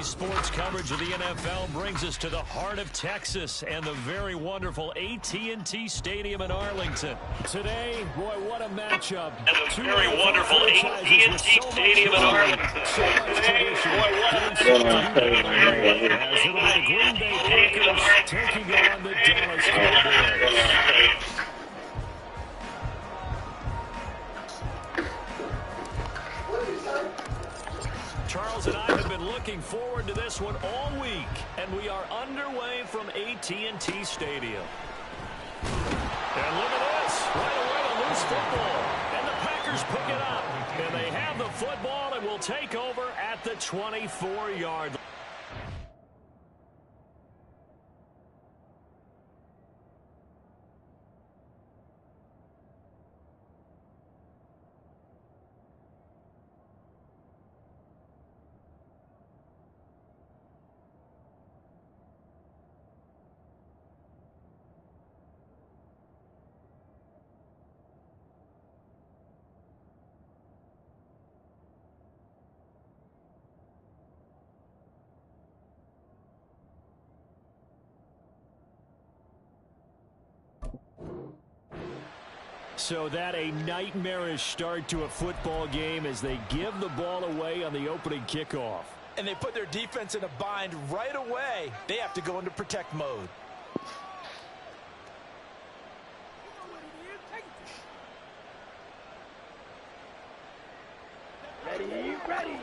NBC Sports coverage of the NFL brings us to the heart of Texas and the very wonderful AT&T Stadium in Arlington. Today, boy, what a matchup. And the very wonderful AT&T Stadium in Arlington. So much tradition. As it'll be the Green Bay Packers taking on the Dallas Cowboys. Charles and I have been looking forward to this one all week, and we are underway from AT&T Stadium. And look at this, right away a loose football, and the Packers pick it up, and they have the football and will take over at the 24-yard line. So that a nightmarish start to a football game as they give the ball away on the opening kickoff. And they put their defense in a bind right away. They have to go into protect mode. Ready.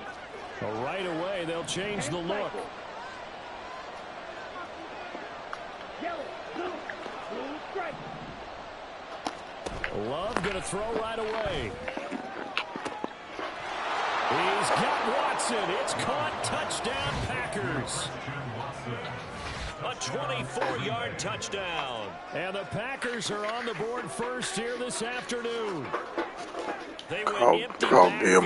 Well, right away, they'll change the look. Yellow, blue, strike. Love going to throw right away. He's got Watson. It's caught. Touchdown, Packers. A 24-yard touchdown. And the Packers are on the board first here this afternoon. They went empty backfield,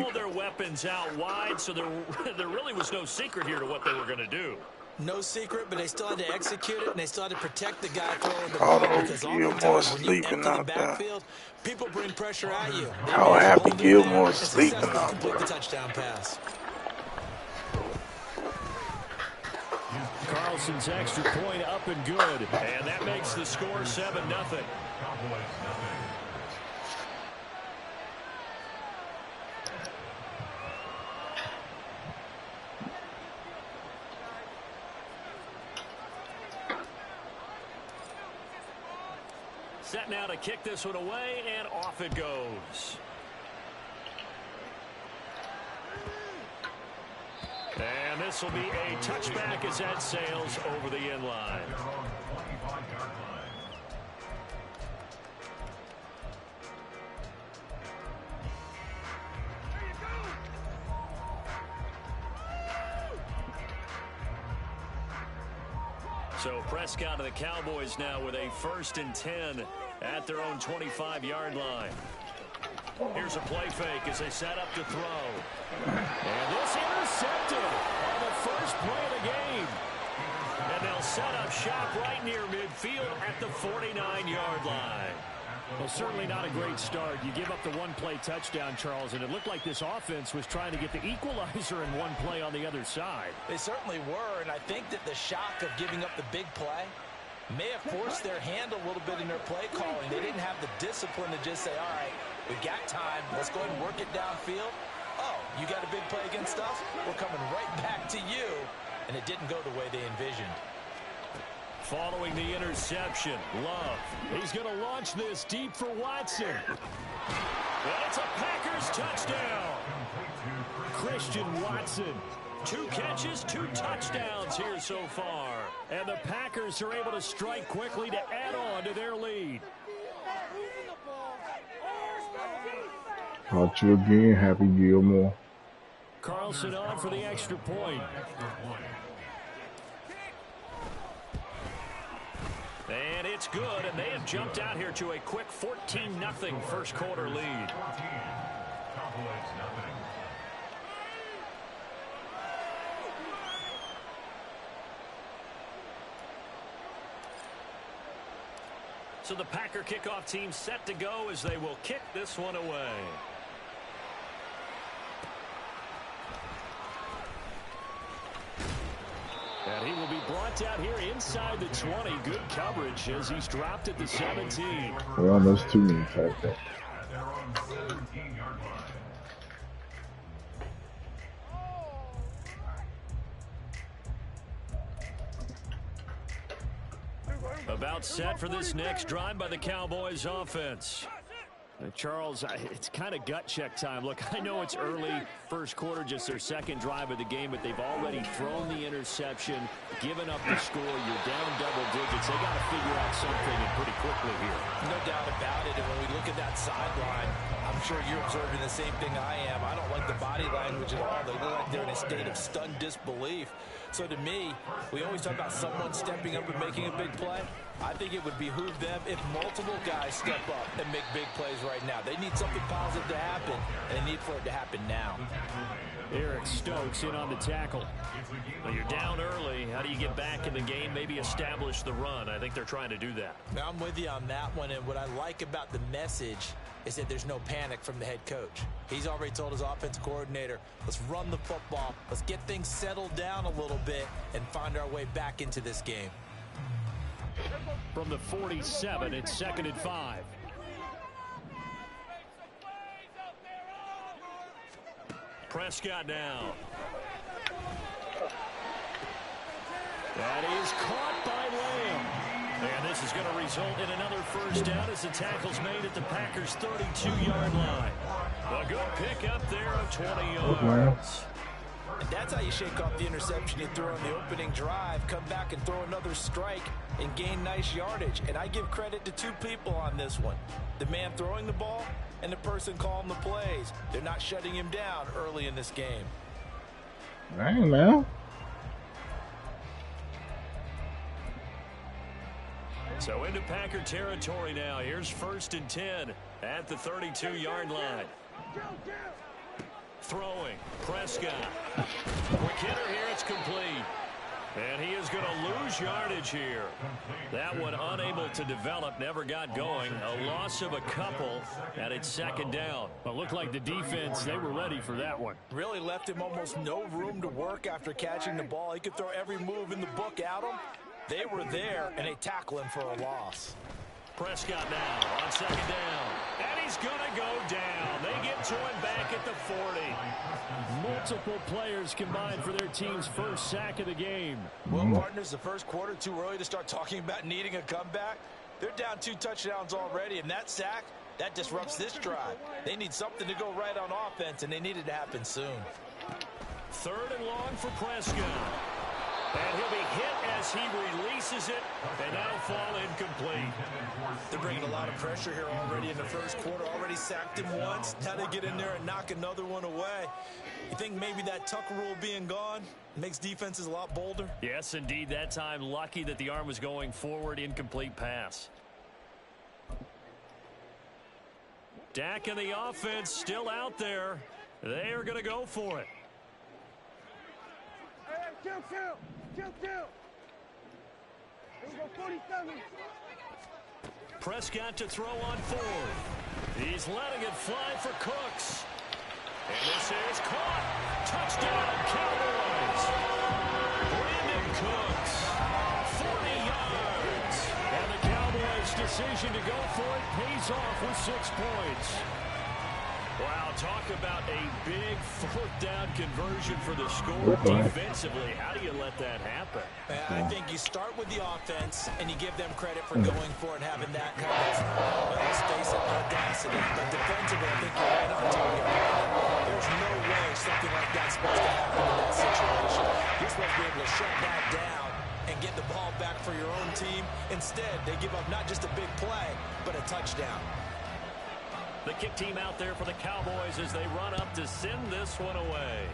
all their weapons out wide, so there really was no secret here to what they were going to do. No secret, but they still had to execute it, and they still had to protect the guy throwing the ball. Because oftentimes when you empty the backfield, people bring pressure at you. How happy Gilmore's sleeping out complete the touchdown pass. Carlson's extra point up and good, and that makes the score 7-0. Set now to kick this one away, and off it goes. And this will be a touchback as that sails over the end line. So Prescott of the Cowboys now with a 1st and 10 at their own 25-yard line. Here's a play fake as they set up to throw. And this intercepted on the first play of the game. And they'll set up shop right near midfield at the 49-yard line. Well, certainly not a great start. You give up the one-play touchdown, Charles, and it looked like this offense was trying to get the equalizer in one play on the other side. They certainly were, and I think that the shock of giving up the big play may have forced their hand a little bit in their play calling. They didn't have the discipline to just say, all right, we've got time. Let's go ahead and work it downfield. Oh, you got a big play against us? We're coming right back to you. And it didn't go the way they envisioned. Following the interception, Love. He's going to launch this deep for Watson. And it's a Packers touchdown. Christian Watson. 2 catches, 2 touchdowns here so far. And the Packers are able to strike quickly to add on to their lead. Caught you again, Happy Gilmore. Carlson on for the extra point. And it's good, and they have jumped out here to a quick 14-0 first quarter lead. So the Packer kickoff team set to go as they will kick this one away. And he will be brought down here inside the 20. Good coverage as he's dropped at the 17. We're almost 2 minutes right there. About set for this next drive by the Cowboys offense. Charles, it's kind of gut check time. Look, I know it's early, first quarter, just their second drive of the game, but they've already thrown the interception, given up the score. You're down double digits. They got to figure out something and pretty quickly here. No doubt about it. And when we look at that sideline, I'm sure you're observing the same thing I am. I don't like the body language at all. They look like they're in a state of stunned disbelief. So to me, we always talk about someone stepping up and making a big play. I think it would behoove them if multiple guys step up and make big plays right now. They need something positive to happen, and they need for it to happen now. Eric Stokes in on the tackle. Well, you're down early. How do you get back in the game, maybe establish the run? I think they're trying to do that. Now, I'm with you on that one, and what I like about the message is that there's no panic from the head coach. He's already told his offensive coordinator, let's run the football, let's get things settled down a little bit and find our way back into this game. From the 47, it's 2nd and 5. Prescott now. That is caught by Lamb. And this is going to result in another first down as the tackle's made at the Packers' 32-yard line. A good pick up there of 20 yards. And that's how you shake off the interception you threw on the opening drive, come back and throw another strike and gain nice yardage. And I give credit to two people on this one. The man throwing the ball and the person calling the plays. They're not shutting him down early in this game. Dang, man. So into Packer territory now. Here's 1st and 10 at the 32-yard line. Throwing, Prescott. Quick hitter here, it's complete. And he is going to lose yardage here. That one unable to develop, never got going. A loss of a couple, and it's 2nd down. Well, looked like the defense, they were ready for that one. Really left him almost no room to work after catching the ball. He could throw every move in the book at him. They were there, and they tackle him for a loss. Prescott now on 2nd down. And he's going to go down. They get to him back at the 40. Multiple players combined for their team's first sack of the game. Well, partners, the first quarter, too early to start talking about needing a comeback. They're down 2 touchdowns already, and that sack, that disrupts this drive. They need something to go right on offense, and they need it to happen soon. 3rd and long for Prescott. And he'll be hit as he releases it, and that'll fall incomplete. They're bringing a lot of pressure here already in the first quarter. Already sacked him once. Now they get in there and knock another one away. You think maybe that tuck rule being gone makes defenses a lot bolder? Yes, indeed. That time, lucky that the arm was going forward. Incomplete pass. Dak and the offense still out there. They are going to go for it. Chill. Here we go, 47. Prescott to throw on 4th. He's letting it fly for Cooks. And this is caught. Touchdown, Cowboys. Brandon Cooks, 40 yards. And the Cowboys' decision to go for it pays off with 6 points. Wow, talk about a big 4th down conversion for the score. Defensively, how do you let that happen? I think you start with the offense, and you give them credit for going for it and having that kind of, well, let's face it, audacity. But defensively, I think you're right on target. There's no way something like that's supposed to happen in that situation. You're supposed to be able to shut that down and get the ball back for your own team. Instead, they give up not just a big play, but a touchdown. The kick team out there for the Cowboys as they run up to send this one away.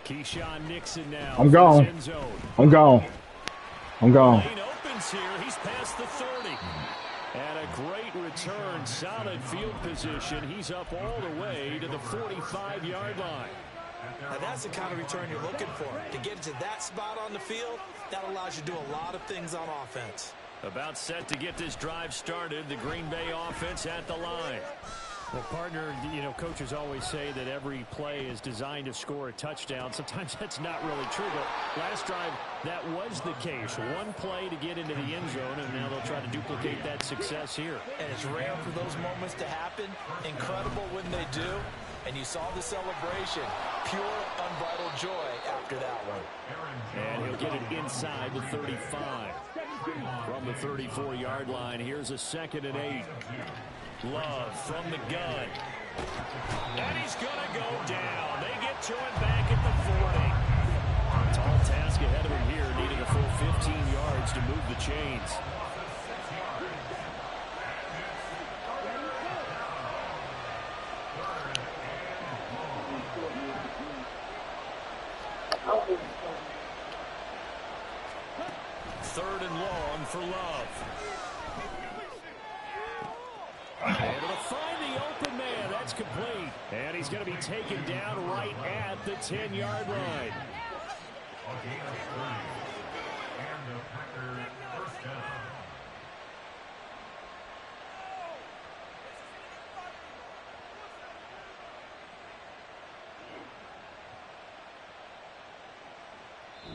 Keyshawn Nixon now. I'm gone. Lane opens here. He's past the 30. And a great return. Solid field position. He's up all the way to the 45-yard line. Now that's the kind of return you're looking for. To get to that spot on the field, that allows you to do a lot of things on offense. About set to get this drive started. The Green Bay offense at the line. Well, partner, you know, coaches always say that every play is designed to score a touchdown. Sometimes that's not really true, but last drive, that was the case. One play to get into the end zone, and now they'll try to duplicate that success here. And it's rare for those moments to happen. Incredible when they do. And you saw the celebration. Pure, unbridled joy after that one. And he'll get it inside the 35. From the 34-yard line, here's a 2nd and 8. Love from the gun. And he's going to go down. They get to him back at the 40. Tall task ahead of him here, needing a full 15 yards to move the chains. Third and long for Love. Able to find the open man. That's complete. And he's going to be taken down right at the 10-yard line.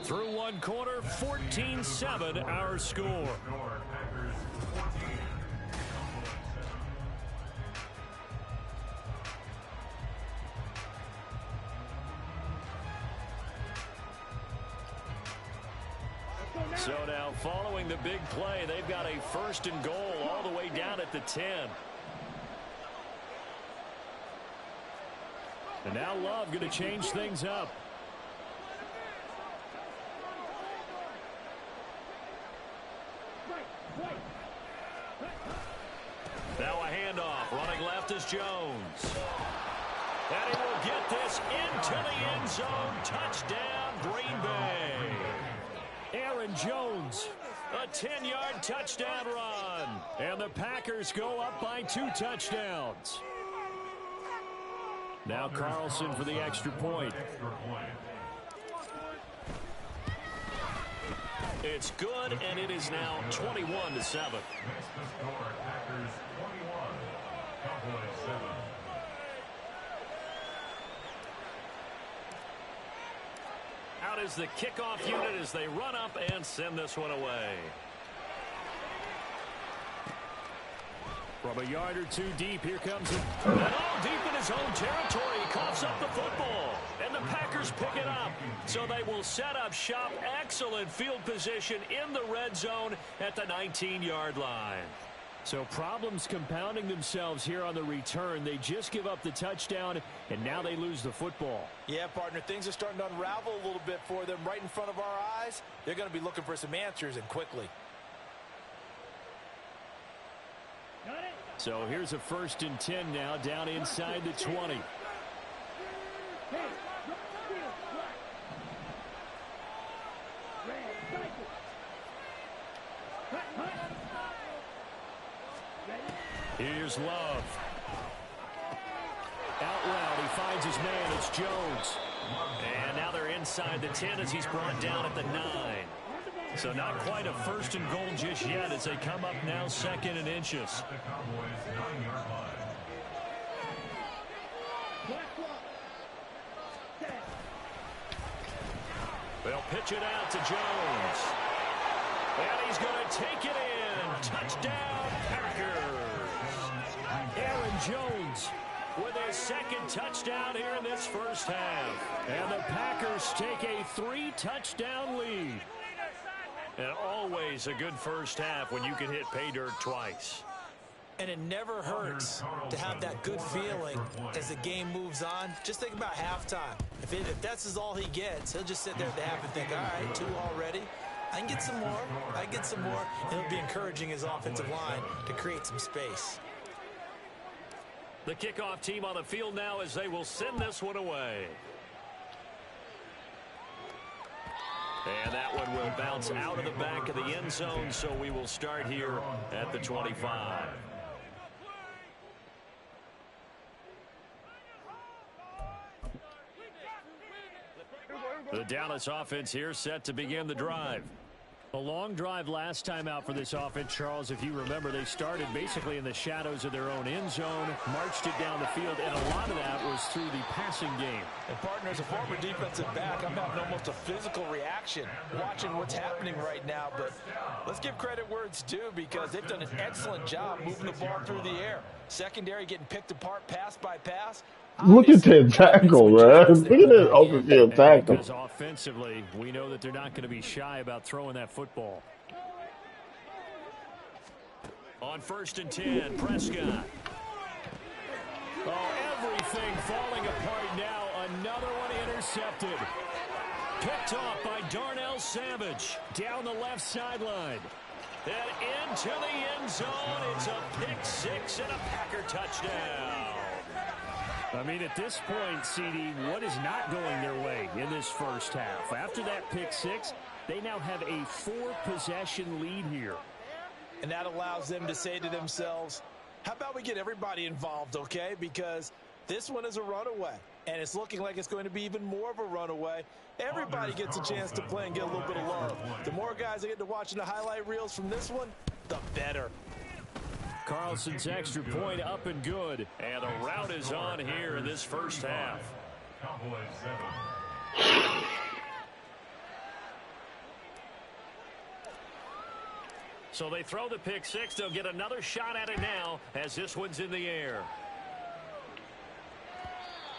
Through one quarter, 14-7 our score. So now following the big play, they've got a 1st and goal all the way down at the 10. And now Love going to change things up. Now a handoff. Running left is Jones. And he will get this into the end zone. Touchdown, Green Bay. Aaron Jones, a 10-yard touchdown run. And the Packers go up by 2 touchdowns. Now Carlson for the extra point. It's good, and it is now 21-7. Out is the kickoff unit as they run up and send this one away. From a yard or 2 deep, here comes it. And all deep in his own territory. He coughs up the football. And the Packers pick it up. So they will set up shop. Excellent field position in the red zone at the 19-yard line. So problems compounding themselves here on the return. They just give up the touchdown, and now they lose the football. Yeah, partner, things are starting to unravel a little bit for them right in front of our eyes. They're going to be looking for some answers, and quickly. So here's a 1st and 10 now, down inside the 20. Here's Love. Out route, he finds his man. It's Jones. And now they're inside the 10 as he's brought down at the 9. So not quite a 1st and goal just yet as they come up now 2nd and inches. They'll pitch it out to Jones. And he's going to take it in. Touchdown, Packers. Aaron Jones with his 2nd touchdown here in this first half. And the Packers take a 3-touchdown lead. And always a good first half when you can hit pay dirt twice. And it never hurts to have that good feeling as the game moves on. Just think about halftime. If that's all he gets, he'll just sit there at the half and think, all right, 2 already. I can get some more. I can get some more. And he'll be encouraging his offensive line to create some space. The kickoff team on the field now as they will send this one away. And that one will bounce out of the back of the end zone, so we will start here at the 25. The Dallas offense here set to begin the drive. A long drive last time out for this offense, Charles. If you remember, they started basically in the shadows of their own end zone, marched it down the field, and a lot of that was through the passing game. And, partner, as a former defensive back, I'm having almost a physical reaction watching what's happening right now. But let's give credit where it's due because they've done an excellent job moving the ball through the air. Secondary getting picked apart pass by pass. Look at that tackle, man. Look at that open field tackle. Because offensively, we know that they're not going to be shy about throwing that football. On 1st and 10, Prescott. Oh, everything falling apart now. Another one intercepted. Picked off by Darnell Savage down the left sideline. And into the end zone. It's a pick six and a Packer touchdown. I mean, at this point, CD, what is not going their way in this first half? After that pick six, they now have a 4-possession lead here. And that allows them to say to themselves, how about we get everybody involved, okay? Because this one is a runaway, and it's looking like it's going to be even more of a runaway. Everybody gets a chance to play and get a little bit of love. The more guys that get to watching the highlight reels from this one, the better. Carlson's extra point up and good. And the route is on here in this first half. So they throw the pick six. They'll get another shot at it now as this one's in the air.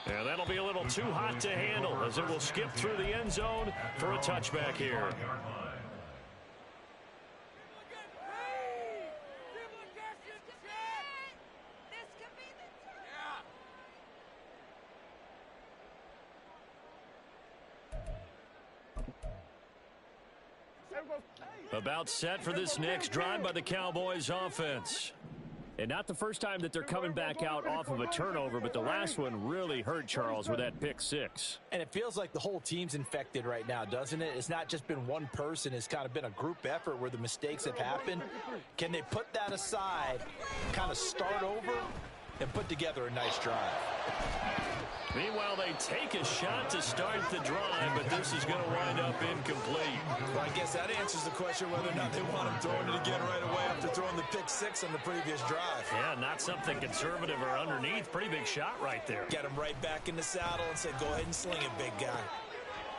And that'll be a little too hot to handle as it will skip through the end zone for a touchback here. About set for this next drive by the Cowboys offense. And not the first time that they're coming back out off of a turnover, but the last one really hurt Charles with that pick six. And it feels like the whole team's infected right now, doesn't it? It's not just been one person. It's kind of been a group effort where the mistakes have happened. Can they put that aside, kind of start over, and put together a nice drive? Meanwhile, they take a shot to start the drive, but this is going to wind up incomplete. Well, I guess that answers the question whether or not they want him throwing it again right away after throwing the pick six on the previous drive. Yeah, not something conservative or underneath. Pretty big shot right there. Get him right back in the saddle and say, go ahead and sling it, big guy.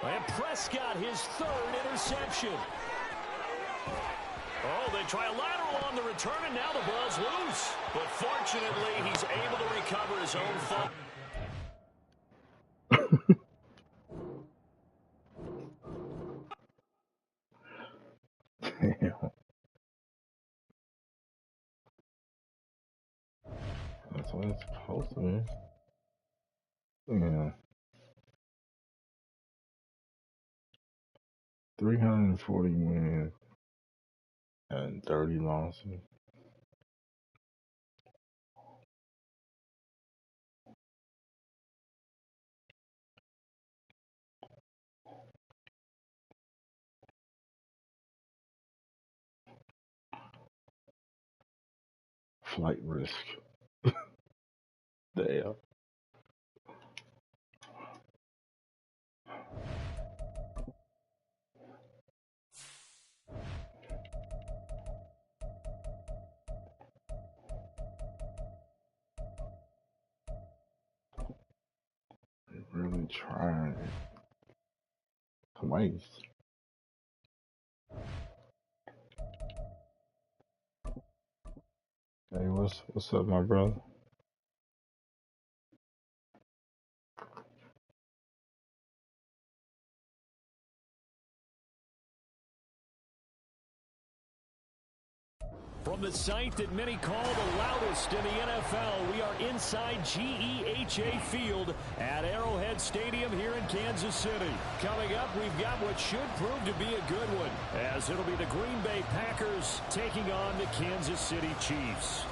And Prescott, his 3rd interception. Oh, they try a lateral on the return, and now the ball's loose. But fortunately, he's able to recover his own fumble. Damn. That's what it's supposed to be. Yeah. 340 wins and 30 losses. Flight risk. Damn. Really trying to waste. Hey, what's up, my brother? From the site that many call the loudest in the NFL, we are inside GEHA Field at Arrowhead Stadium here in Kansas City. Coming up, we've got what should prove to be a good one, as it'll be the Green Bay Packers taking on the Kansas City Chiefs.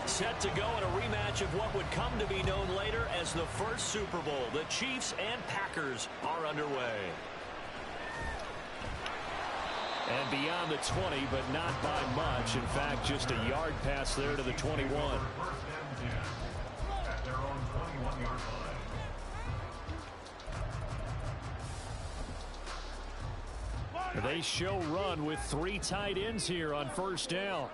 Set to go in a rematch of what would come to be known later as the first Super Bowl. The Chiefs and Packers are underway. And beyond the 20, but not by much. In fact, just a yard pass there to the 21. They show run with 3 tight ends here on first down.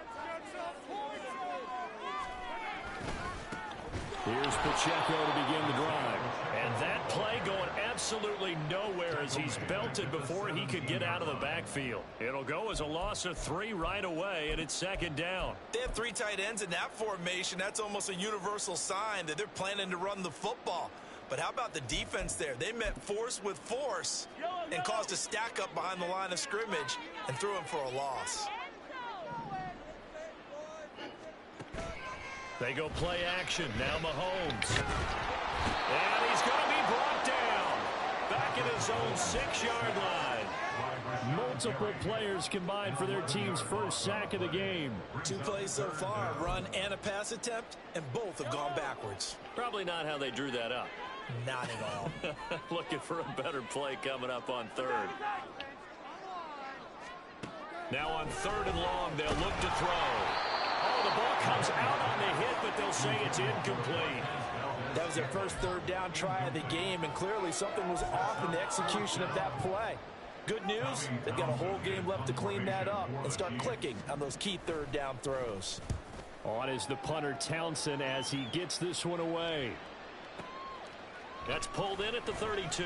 Here's Pacheco to begin the drive. And that play going absolutely nowhere as he's belted before he could get out of the backfield. It'll go as a loss of 3 right away, and it's second down. They have 3 tight ends in that formation. That's almost a universal sign that they're planning to run the football. But how about the defense there? They met force with force and caused a stack up behind the line of scrimmage and threw him for a loss. They go play action. Now Mahomes. And he's going to be brought down. Back at his own 6-yard line. Multiple players combined for their team's first sack of the game. 2 plays so far, a run and a pass attempt, and both have gone backwards. Probably not how they drew that up. Not at all. Looking for a better play coming up on 3rd. Now on 3rd and long, they'll look to throw. Oh, the ball comes out on the hit, but they'll say it's incomplete. That was their first 3rd down try of the game, and clearly something was off in the execution of that play. Good news, they've got a whole game left to clean that up and start clicking on those key 3rd down throws. On is the punter Townsend as he gets this one away. That's pulled in at the 32.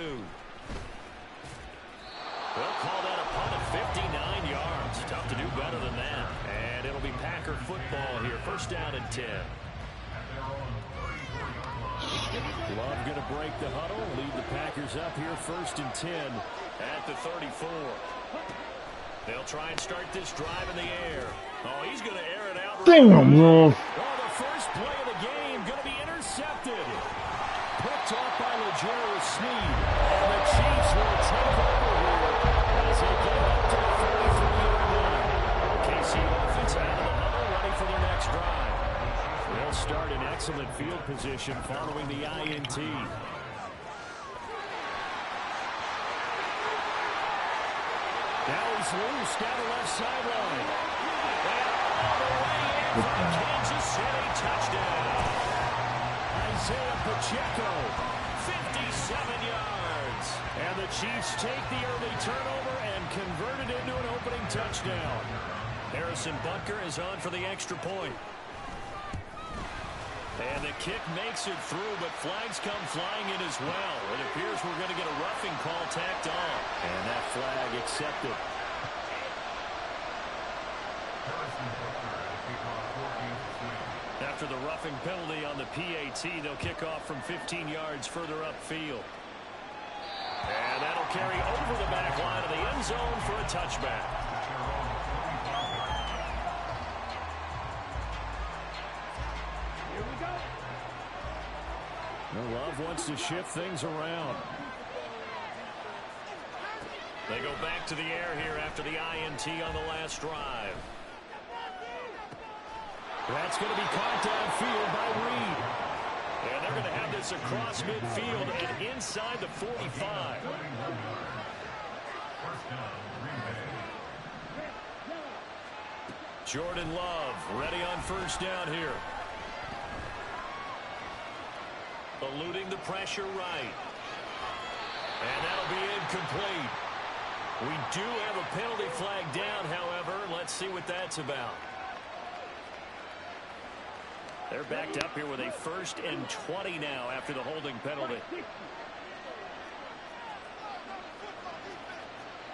We'll call that a punt of 59 yards. Tough to do better than that. And it'll be Packer football here. First down and 10. Love going to break the huddle. Lead the Packers up here. First and 10 at the 34. They'll try and start this drive in the air. Oh, he's going to air it out. Damn, man. Oh, the first play of the game going to be intercepted. Picked off by Legere Sneed. And the Chiefs will take over here as they get up to the 33-yard line. KC offense out of the huddle, ready for their next drive. They'll start in excellent field position following the INT. Now he's loose down the left sideline. And all the way in for Kansas City touchdown. Isaiah Pacheco, 57 yards. And the Chiefs take the early turnover and convert it into an opening touchdown. Harrison Butker is on for the extra point. And the kick makes it through, but flags come flying in as well. It appears we're going to get a roughing call tacked on. And that flag accepted. After the roughing penalty on the PAT, they'll kick off from 15 yards further upfield. And that'll carry over the back line of the end zone for a touchback. Love wants to shift things around. They go back to the air here after the INT on the last drive. That's going to be caught downfield by Reed. And they're going to have this across midfield and inside the 45. Jordan Love ready on first down here. Eluding the pressure right. And that'll be incomplete. We do have a penalty flag down, however. Let's see what that's about. They're backed up here with a 1st and 20 now after the holding penalty.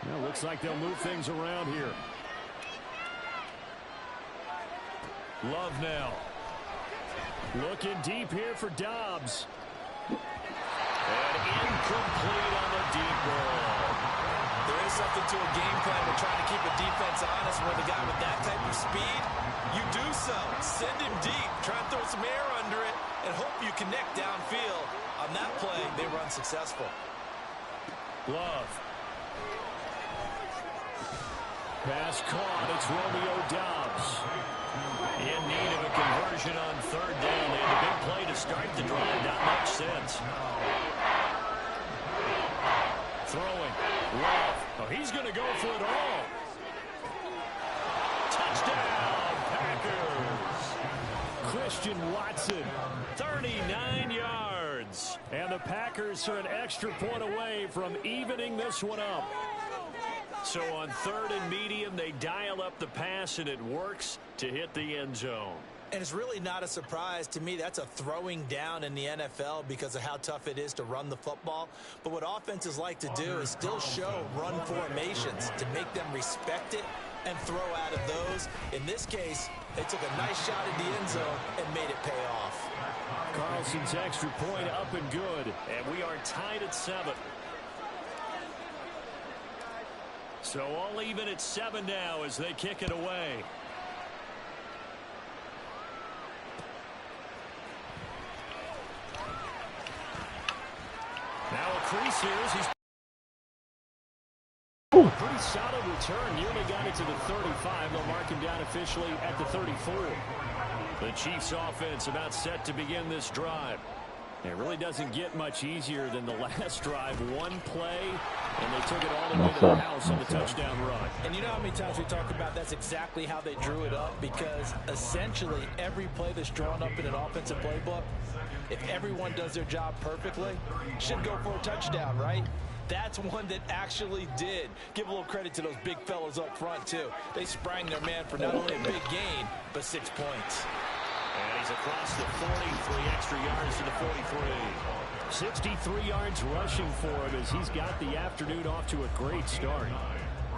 Well, looks like they'll move things around here. Love now. Looking deep here for Dobbs. And incomplete on the deep ball. There is something to a game plan with trying to keep a defense honest with a guy with that type of speed. You do so. Send him deep. Try and throw some air under it and hope you connect downfield. On that play, they were unsuccessful. Love. Pass caught. It's Romeo Dobbs. In need of a conversion on 3rd down. They had a big play to start the drive. Not much sense. Throwing. Love. Oh, he's going to go for it all. Touchdown, Packers. Christian Watson, 39 yards. And the Packers are an extra point away from evening this one up. So on 3rd and medium, they dial up the pass, and it works to hit the end zone. And it's really not a surprise to me. That's a throwing down in the NFL because of how tough it is to run the football. But what offenses like to do is still show run formations to make them respect it and throw out of those. In this case, they took a nice shot at the end zone and made it pay off. Carlson's extra point up and good. And we are tied at 7. So all even at 7 now as they kick it away. Now a crease here as he's pretty solid return. Nearly got it to the 35. They'll mark him down officially at the 34. The Chiefs offense about set to begin this drive. It really doesn't get much easier than the last drive. One play, and they took it all the way to the house on the touchdown run. And you know how many times we talk about that's exactly how they drew it up, because essentially every play that's drawn up in an offensive playbook, if everyone does their job perfectly, should go for a touchdown, right? That's one that actually did. Give a little credit to those big fellas up front, too. They sprang their man for not only a big gain, but 6 points. And he's across the 40, 3 extra yards to the 43. 63 yards rushing for him as he's got the afternoon off to a great start.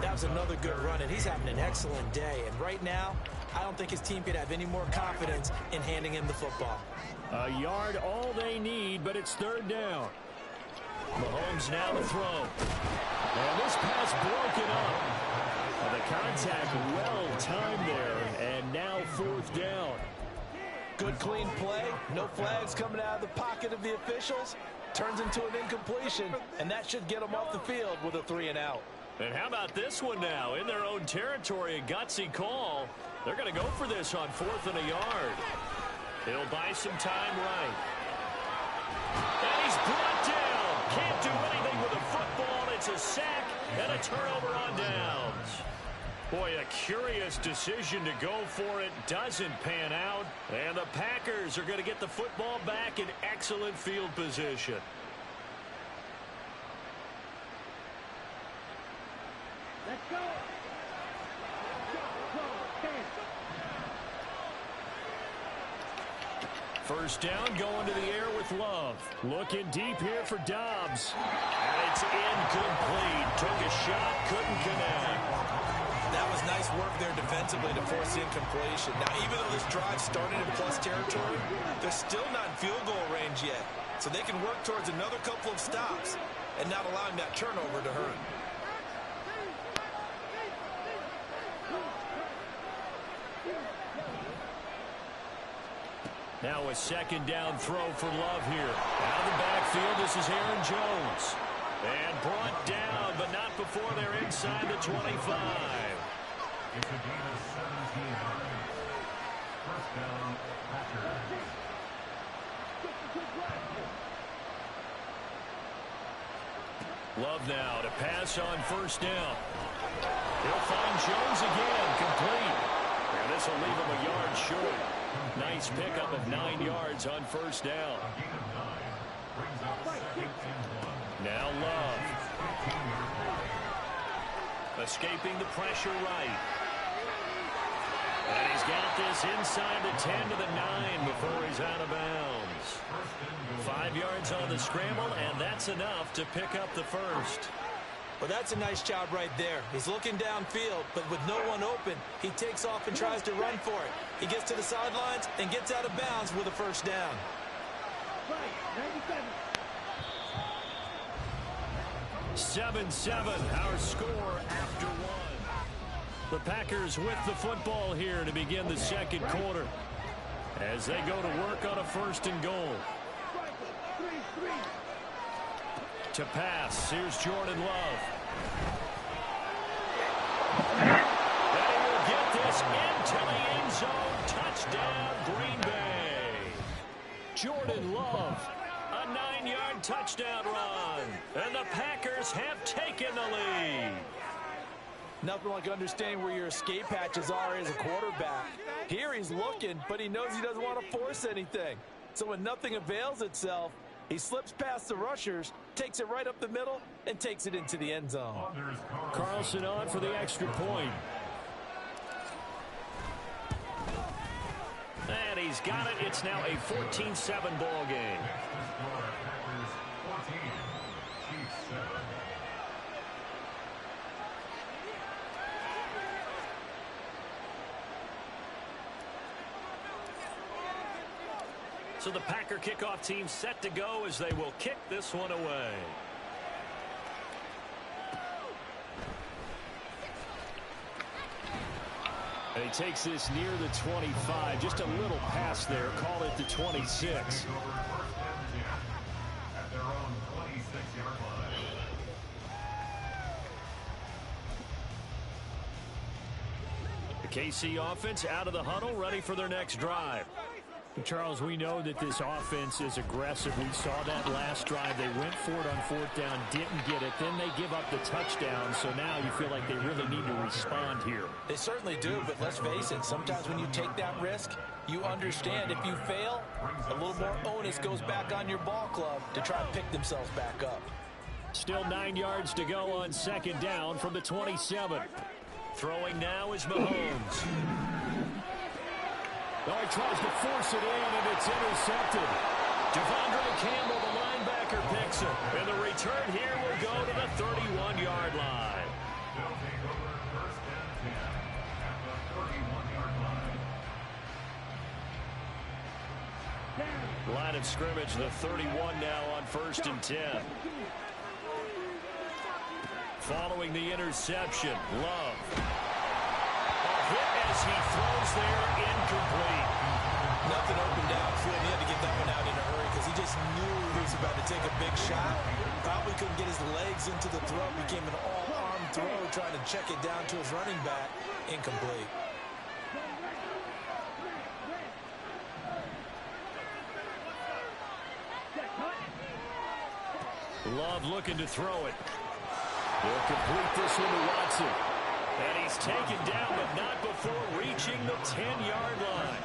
That was another good run, and he's having an excellent day. And right now, I don't think his team could have any more confidence in handing him the football. A yard all they need, but it's 3rd down. Mahomes now to throw. And this pass broken up. The contact well timed there, and now 4th down. Good clean play. No flags coming out of the pocket of the officials. Turns into an incompletion, and that should get them off the field with a 3-and-out. And how about this one now? In their own territory, a gutsy call. They're going to go for this on 4th and a yard. He'll buy some time right. And he's brought down. Can't do anything with the football. It's a sack and a turnover on downs. Boy, a curious decision to go for it. Doesn't pan out. And the Packers are going to get the football back in excellent field position. Let's go. First down, going to the air with Love. Looking deep here for Dobbs. And it's incomplete. Took a shot, couldn't connect. That was nice work there defensively to force the incompletion. Now, even though this drive started in plus territory, they're still not in field goal range yet. So they can work towards another couple of stops and not allowing that turnover to hurt. Now a 2nd down throw for Love here. Out of the backfield, this is Aaron Jones. And brought down, but not before they're inside the 25. It's a gain of 17. First down, Packers. Love now to pass on 1st down. He'll find Jones again, complete. And this will leave him a yard short. Nice pickup of 9 yards on 1st down. Now Love. Escaping the pressure right. And he's got this inside the 10 to the 9 before he's out of bounds. 5 yards on the scramble, and that's enough to pick up the first. Well, that's a nice job right there. He's looking downfield, but with no one open, he takes off and tries to run for it. He gets to the sidelines and gets out of bounds with a 1st down. 7-7, our score after 1. The Packers with the football here to begin the 2nd quarter as they go to work on a 1st and goal. To pass, here's Jordan Love. And he will get this into the end zone. Touchdown, Green Bay. Jordan Love, a 9-yard touchdown run. And the Packers have taken the lead. Nothing like understanding where your escape hatches are as a quarterback. Here he's looking, but he knows he doesn't want to force anything. So when nothing avails itself, He slips past the rushers, takes it right up the middle, and takes it into the end zone. Carlson on for the extra point. And he's got it. It's now a 14-7 ball game. So the Packer kickoff team set to go as they will kick this one away. And he takes this near the 25, just a little pass there, call it the 26. The KC offense out of the huddle, ready for their next drive. Charles, we know that this offense is aggressive. We saw that last drive. They went for it on fourth down, didn't get it. Then they give up the touchdown. So now you feel like they really need to respond here. They certainly do, but let's face it. Sometimes when you take that risk, you understand if you fail, a little more onus goes back on your ball club to try and pick themselves back up. Still 9 yards to go on second down from the 27. Throwing now is Mahomes. Oh, he tries to force it in, and it's intercepted. Devondre Campbell, the linebacker, picks it. And the return here will go to the 31-yard line. Line of scrimmage, the 31 now on 1st and 10. Following the interception, Love. A hit as he throws there, incomplete. Nothing opened out for him. He had to get that one out in a hurry because he just knew he was about to take a big shot. Probably couldn't get his legs into the throw. Became an all-arm throw, trying to check it down to his running back. Incomplete. Love looking to throw it. He'll complete this one to Watson. And he's taken down, but not before reaching the 10-yard line.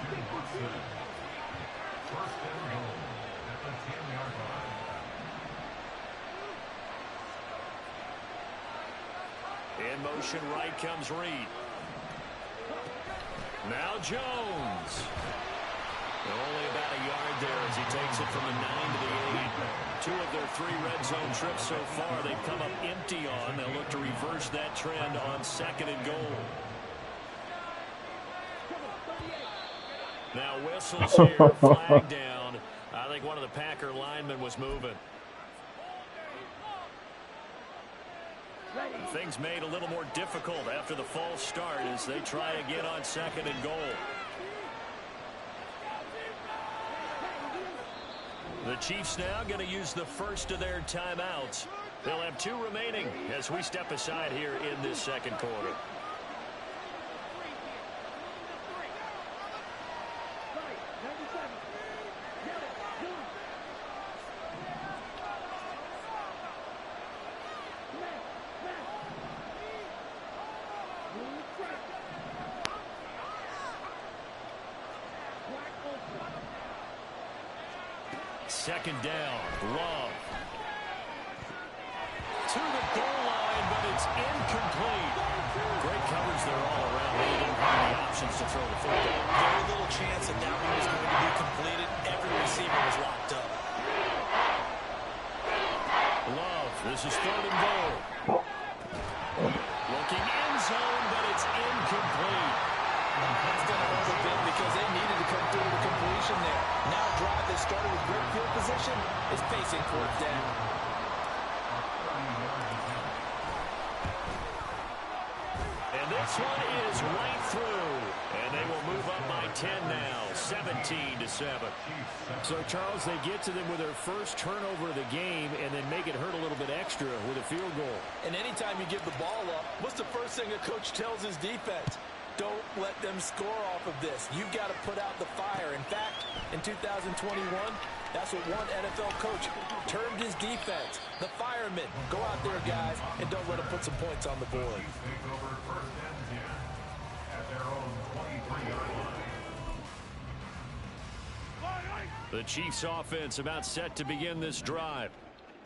In motion right comes Reed. Now Jones. Only about a yard there as he takes it from the 9 to the 8. 2 of their 3 red zone trips so far they've come up empty on. They'll look to reverse that trend on 2nd and goal. Now whistles here, flag down. I think one of the Packer linemen was moving. Things made a little more difficult after the false start as they try again on 2nd and goal. The Chiefs now going to use the first of their timeouts. They'll have 2 remaining as we step aside here in this second quarter. Second down, Love. To the goal line, but it's incomplete. Great coverage there all around. They didn't have any options to throw the football. Very little chance that that one was going to be completed. Every receiver was locked up. Love, this is 3rd and goal. Looking end zone, but it's incomplete. That's going to hurt a bit because they needed to come through the completion there. Now a drive that started with great field position is facing 4th down. And this one is right through. And they will move up by 10 now, 17-7. So, Charles, they get to them with their first turnover of the game and then make it hurt a little bit extra with a field goal. And anytime you give the ball up, what's the first thing a coach tells his defense? Don't let them score off of this. You've got to put out the fire. In fact, in 2021, that's what one NFL coach termed his defense. The firemen. Go out there, guys, and don't let them put some points on the board. The Chiefs offense about set to begin this drive.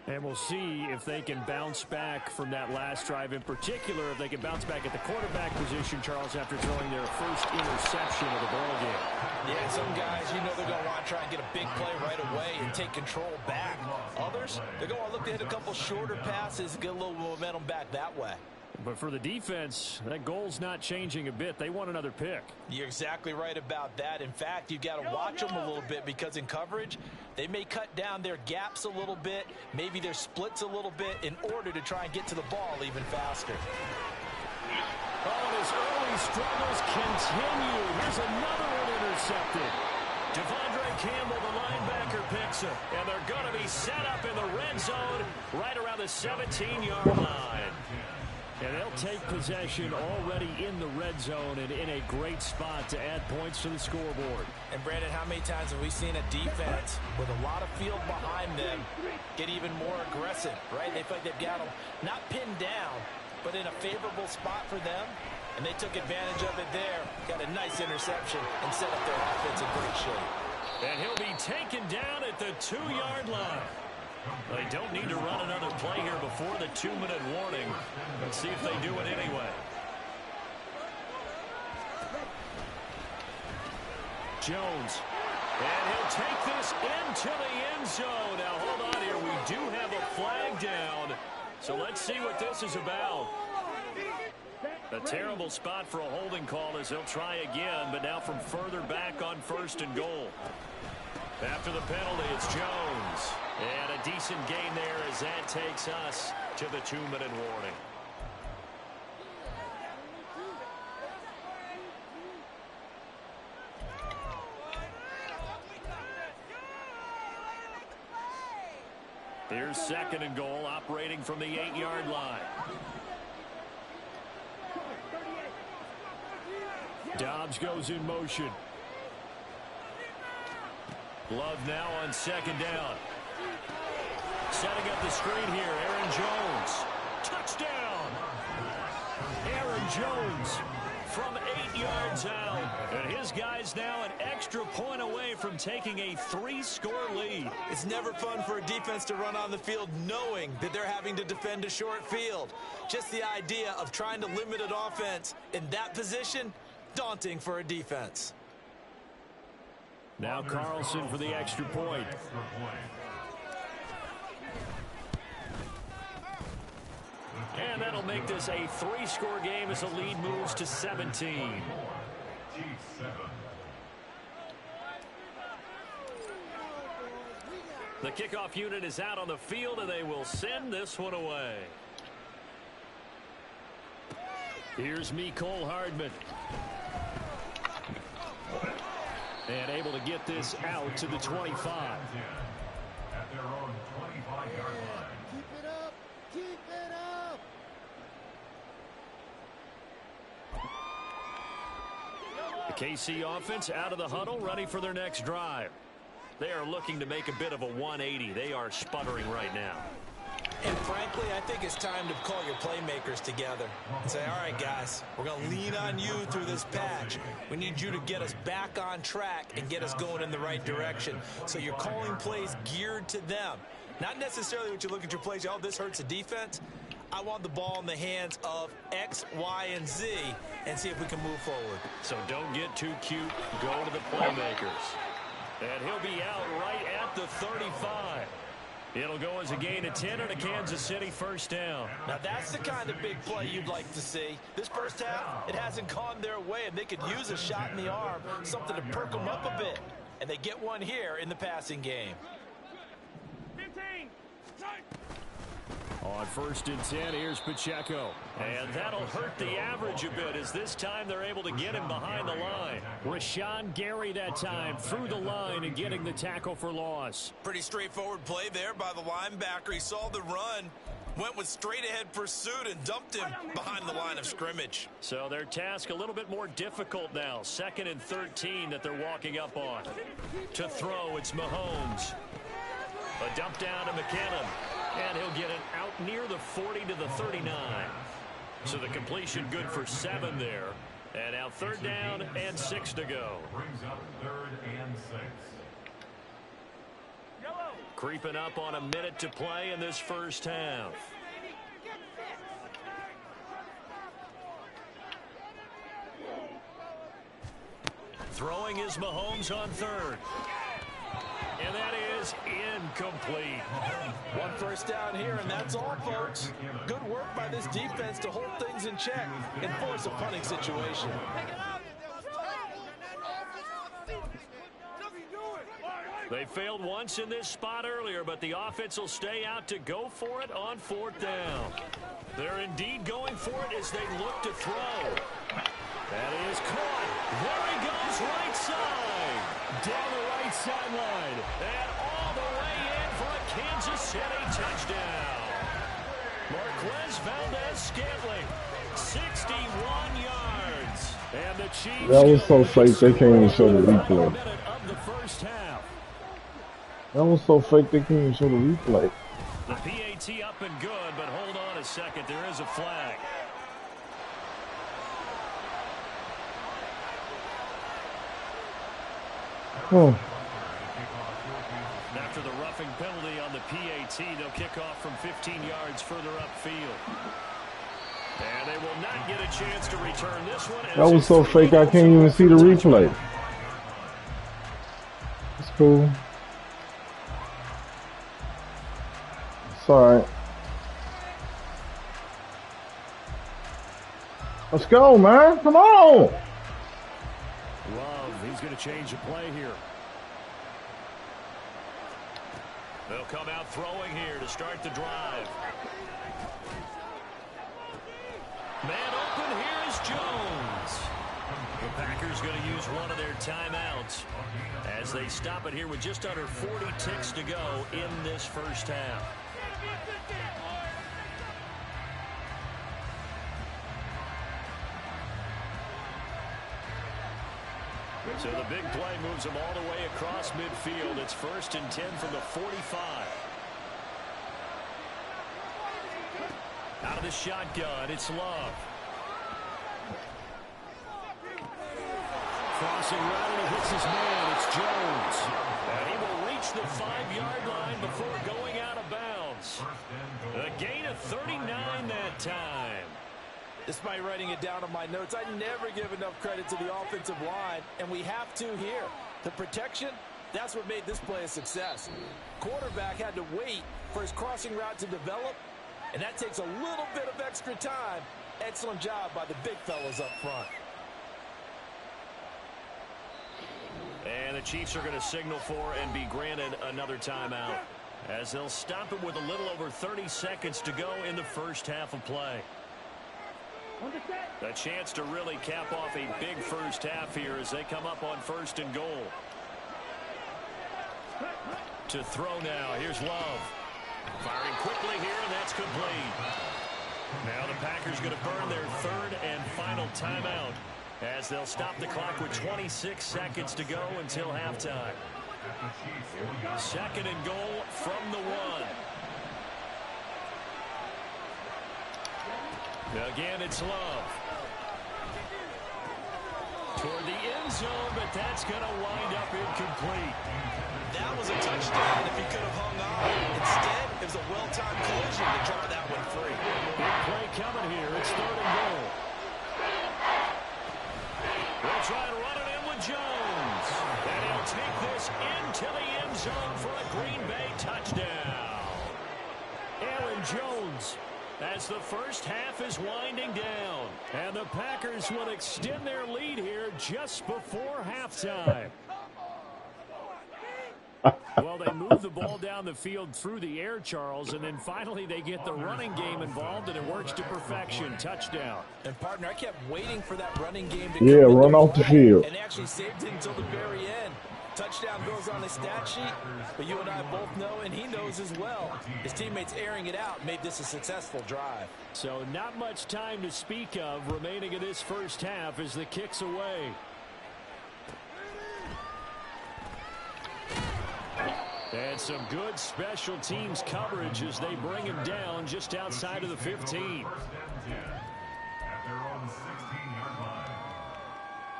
And we'll see if they can bounce back from that last drive. In particular, if they can bounce back at the quarterback position, Charles, after throwing their first interception of the ball game. Yeah, some guys, you know they're going to want to try and get a big play right away and take control back. Others, they're going to look to hit a couple shorter passes and get a little momentum back that way. But for the defense, that goal's not changing a bit. They want another pick. You're exactly right about that. In fact, you've got to watch them a little bit because in coverage, they may cut down their gaps a little bit, maybe their splits a little bit in order to try and get to the ball even faster. Oh, his early struggles continue. Here's another one intercepted. Devondre Campbell, the linebacker, picks him. And they're going to be set up in the red zone right around the 17-yard line. And they'll take possession already in the red zone and in a great spot to add points to the scoreboard. And, Brandon, how many times have we seen a defense with a lot of field behind them get even more aggressive, right? They feel like they've got them not pinned down, but in a favorable spot for them. And they took advantage of it there. Got a nice interception and set up their offense in great shape. And he'll be taken down at the 2-yard line. They don't need to run another play here before the 2-minute warning. Let's see if they do it anyway. Jones. And he'll take this into the end zone. Now, hold on here. We do have a flag down. So let's see what this is about. A terrible spot for a holding call as they'll try again, but now from further back on 1st and goal. After the penalty, it's Jones. And a decent gain there as that takes us to the 2-minute warning. Here's 2nd and goal, operating from the 8-yard line. Dobbs goes in motion. Love now on 2nd down. Setting up the screen here, Aaron Jones. Touchdown! Aaron Jones from 8 yards out. And his guys now an extra point away from taking a 3-score lead. It's never fun for a defense to run on the field knowing that they're having to defend a short field. Just the idea of trying to limit an offense in that position, daunting for a defense. Now Carlson for the extra point. And that'll make this a 3-score game as the lead moves to 17. The kickoff unit is out on the field, and they will send this one away. Here's Mecole Hardman. And able to get this out to the 25. At their own 25-yard line. Keep it up. Keep it up. The KC offense out of the huddle, ready for their next drive. They are looking to make a bit of a 180. They are sputtering right now. And frankly, I think it's time to call your playmakers together and say, all right, guys, we're going to lean on you through this patch. We need you to get us back on track and get us going in the right direction. So you're calling plays geared to them. Not necessarily what you look at your plays, oh, this hurts the defense. I want the ball in the hands of X, Y, and Z and see if we can move forward. So don't get too cute. Go to the playmakers. And he'll be out right at the 35. It'll go as a gain of 10 and a Kansas City 1st down. Now that's the kind of big play you'd like to see. This first half, it hasn't gone their way, and they could use a shot in the arm, something to perk them up a bit. And they get one here in the passing game. 15. On 1st and 10, here's Pacheco. And that'll hurt the average a bit as this time they're able to get him behind the line. Rashawn Gary that time through the line and getting the tackle for loss. Pretty straightforward play there by the linebacker. He saw the run, went with straight-ahead pursuit, and dumped him behind the line of scrimmage. So their task a little bit more difficult now. 2nd and 13 that they're walking up on. To throw, it's Mahomes. A dump down to McKinnon. And he'll get it out near the 40 to the 39. So the completion good for 7 there. And now 3rd down and 6 to go. Brings up 3rd and 6. Creeping up on a minute to play in this first half. Throwing is Mahomes on third. And that is incomplete. One first down here, and that's all, folks. Good work by this defense to hold things in check and force a punting situation. They failed once in this spot earlier, but the offense will stay out to go for it on fourth down. They're indeed going for it as they look to throw. That is caught. There he goes, right side. Down the right sideline. And all the way in for a Kansas City touchdown. Marquez Valdez-Scantling, 61 yards. And the Chiefs. That was so fake they can't even show the replay. Of the first half. That was so fake they can't even show the replay. The PAT up and good, but hold on a second. There is a flag. Oh. After the roughing penalty on the PAT, they'll kick off from 15 yards further upfield. And they will not get a chance to return this one. That was so fake I can't even see the replay. It's cool. It's alright. Let's go, man. Come on. Love, he's going to change the play here. They'll come out throwing here to start the drive. Man open, here is Jones. The Packers going to use one of their timeouts as they stop it here with just under 40 ticks to go in this first half. So the big play moves them all the way across midfield. It's 1st and 10 from the 45. Out of the shotgun, it's Love. Crossing right, and he hits his man. It's Jones. And he will reach the 5-yard line before going out of bounds. A gain of 39 that time. Despite writing it down on my notes, I never give enough credit to the offensive line, and we have to here. The protection, that's what made this play a success. Quarterback had to wait for his crossing route to develop, and that takes a little bit of extra time. Excellent job by the big fellas up front. And the Chiefs are going to signal for and be granted another timeout, as they'll stop it with a little over 30 seconds to go in the first half of play. A chance to really cap off a big first half here as they come up on 1st and goal. To throw now, here's Love. Firing quickly here, and that's complete. Now the Packers going to burn their 3rd and final timeout as they'll stop the clock with 26 seconds to go until halftime. 2nd and goal from the 1. Again, it's Love. Toward the end zone, but that's going to wind up incomplete. That was a touchdown if he could have hung on. Instead, it was a well-timed collision to draw that one free. Big play coming here. It's 3rd and goal. They'll try and run it in with Jones. And he'll take this into the end zone for a Green Bay touchdown. Aaron Jones, as the first half is winding down. and the Packers will extend their lead here just before halftime. Well, they move the ball down the field through the air, Charles, and then finally they get the running game involved, and it works to perfection. Touchdown. And, partner, I kept waiting for that running game to Yeah, come run into off the play, field. and actually saved it until the very end. Touchdown goes on the stat sheet, but you and I both know, and he knows as well, his teammates airing it out made this a successful drive. So not much time to speak of remaining in this first half as the kick's away. And some good special teams coverage as they bring him down just outside of the 15.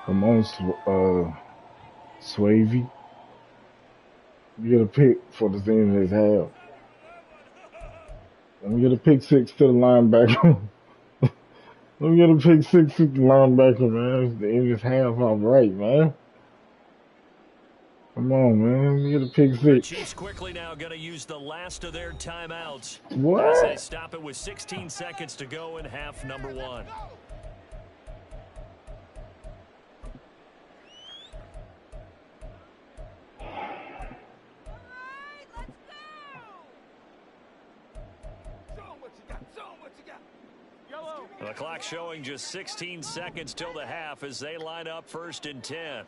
Come on, Swavey. You get a pick for the end of his half. Let me get a pick six to the linebacker. Let me get a pick six to the linebacker, man. It's the end of his half all right, man. Come on, man. Let me get a pick The six. Chiefs quickly now going to use the last of their timeouts. What? As they stop it with 16 seconds to go in half number one. The clock showing just 16 seconds till the half as they line up 1st and 10.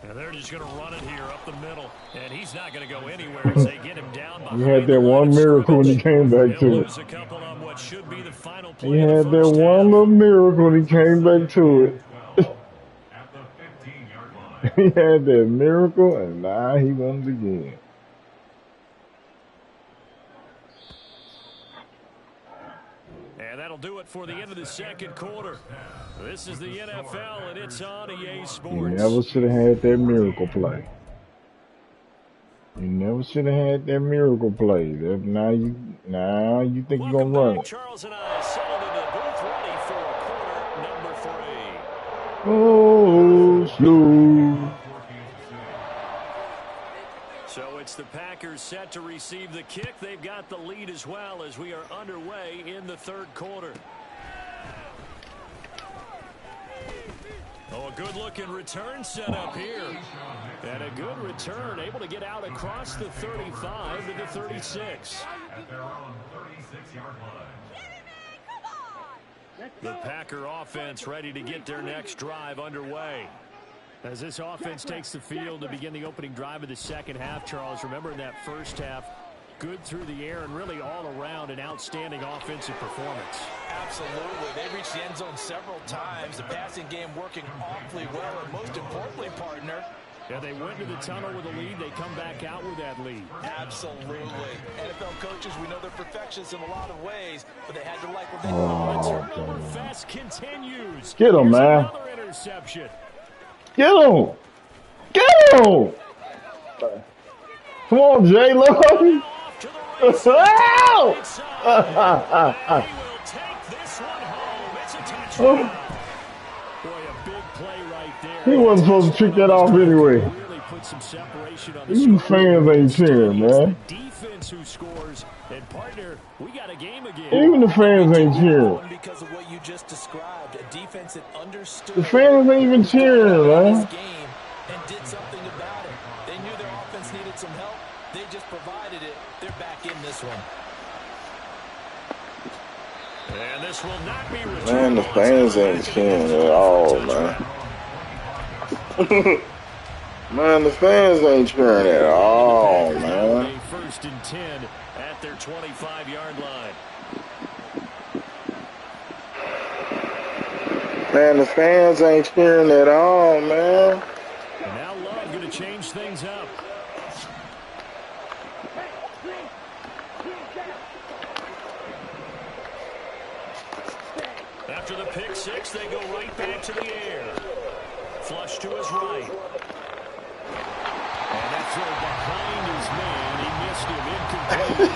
And they're just going to run it here up the middle. And he's not going to go anywhere as they get him down behind. He had that one miracle when he came back to it. A couple on what should be the final He play had that one little miracle when he came back to it. At the 15-yard line. He had that miracle, and now he won it again. And that'll do it for the end of the second quarter. This is the NFL, and it's on EA Sports. You never should have had that miracle play. You never should have had that miracle play. Now you think you're gonna run it. Charles and I settled into the booth ready for quarter number 3. Oh, slow. So it's the Packers set to receive the kick. They've got the lead as well as we are underway in the third quarter. Oh, a good-looking return set up here. And a good return, able to get out across the 35 to the 36. At their own 36-yard line. The Packer offense ready to get their next drive underway. As this offense takes the field to begin the opening drive of the second half, Charles, remember in that first half, good through the air and really all around an outstanding offensive performance. Absolutely. They reached the end zone several times. The passing game working awfully well. And most importantly, partner, yeah, they went to the tunnel with a lead. They come back out with that lead. absolutely. NFL coaches, we know they're perfectionists in a lot of ways, but they had to like what they Oh, The turnover fest continues. Get him, Here's man. another interception. Get him! Get him! Come on, J Lo. Off to the races. Wow! Right side. And he will take this one home. It's a touchdown. Boy, a big play right there. He wasn't supposed to kick that off anyway. Really put some separation on the Even score. fans ain't cheering, It's man. the defense who scores. And partner, we got a game again. Even the fans ain't cheering. because of what you just described, a defense that understood The fans ain't even cheering, man. this game and did something about it. They knew their offense needed some help. They just provided it. They're back in this one. And this will not be returned. Man, the fans ain't cheering at all, man. Man, the fans ain't cheering at all, man. A 1st and 10 at their 25-yard line. Man, the fans ain't cheering at all, man. And now Love going to change things up. After the pick six, they go right back to the air. Flush to his right. And that throw behind his man. He missed him. Incomplete.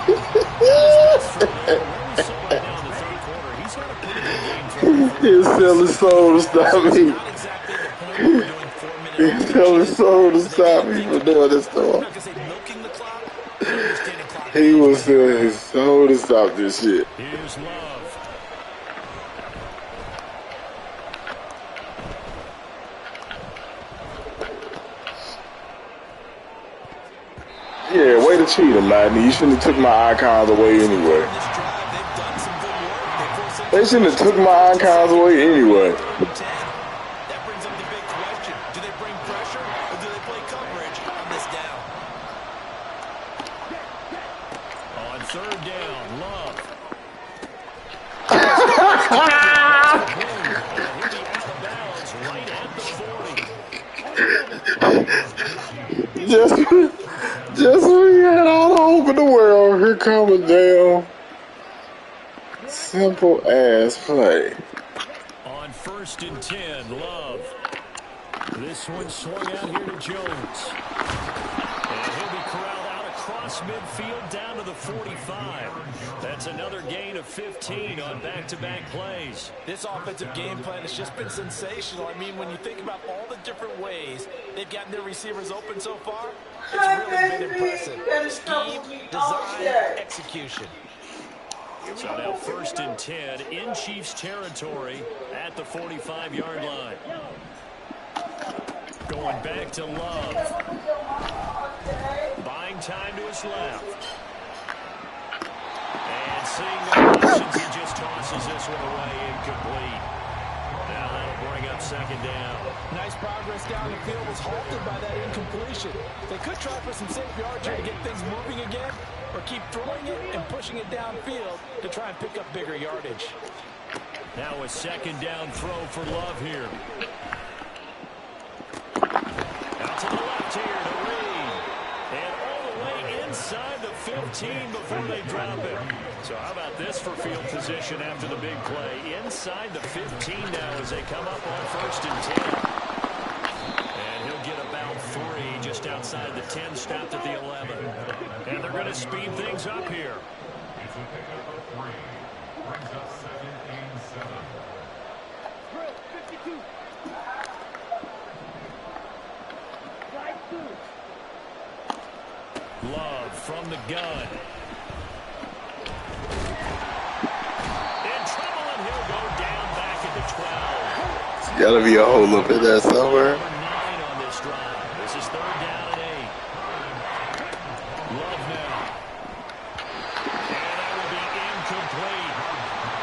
We saw right now in the third quarter. He's had a pretty good game from He's selling soul to stop me. Not exactly the point where we're doing 4-minute He's selling soul to stop me from doing this I'm stuff. not going to say milking the clock, but understanding clock. He was selling his soul to stop this shit. Here's Love. Yeah, way to cheat him, man. You shouldn't have took my icons away anyway. This drive, they've done some good work. They forced it They shouldn't have took my icons away anyway. 10. That brings up the big question. Do they bring pressure or do they play coverage on this down? On 3rd down, Love. Right at the 40. Just we had all the hope in the world. Here comes down. Simple ass play. On 1st and 10, Love. This one swung out here to Jones. across midfield down to the 45. That's another gain of 15 on back-to-back plays. This offensive game plan has just been sensational. I mean, when you think about all the different ways they've gotten their receivers open so far, it's really been impressive. Scheme, design, execution. So now 1st and 10 in Chiefs territory at the 45-yard line. Going back to Love. Buying time to his left. And seeing no options, he just tosses this one away incomplete. Now that'll bring up 2nd down. Nice progress down the field was halted by that incompletion. They could try for some safe yards here to get things moving again, or keep throwing it and pushing it downfield to try and pick up bigger yardage. Now a 2nd down throw for Love here. Out to the left here to Reed. And all the way inside the 15 before they drop it. So how about this for field position after the big play? Inside the 15 now as they come up on 1st and 10. And he'll get about 3 just outside the 10, stopped at the 11. And they're going to speed things up here. It's a pickup of 3. Brings up 2nd and 7. Love from the gun. In trouble, and he'll go down back at the 12. Gotta be a hole up in there somewhere. Number 9 on this drive. This is 3rd down and 8. Love now. And that will be incomplete.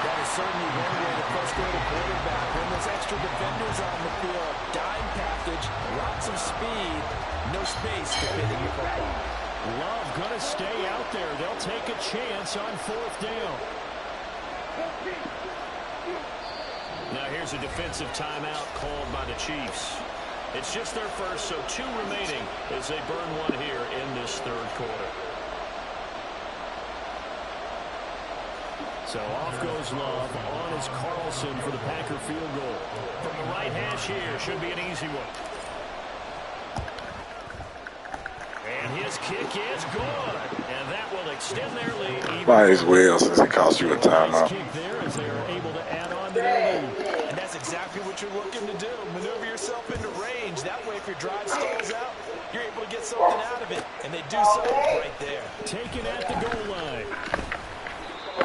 That is certainly one way to frustrate a quarterback. When there's extra defenders on the field, dime package, lots of speed, no space to fit in your football. Love going to stay out there. They'll take a chance on 4th down. Now here's a defensive timeout called by the Chiefs. It's just their first, so 2 remaining as they burn one here in this 3rd quarter. So off goes Love. On is Carlson for the Packer field goal. From the right hash here, should be an easy one. And his kick is good. And that will extend their lead. Might as well, since it cost you a timeout. Kick there as they are able to add on to their lead. And that's exactly what you're looking to do. Maneuver yourself into range. That way, if your drive stalls out, you're able to get something out of it. And they do so right there. Taken at the goal line.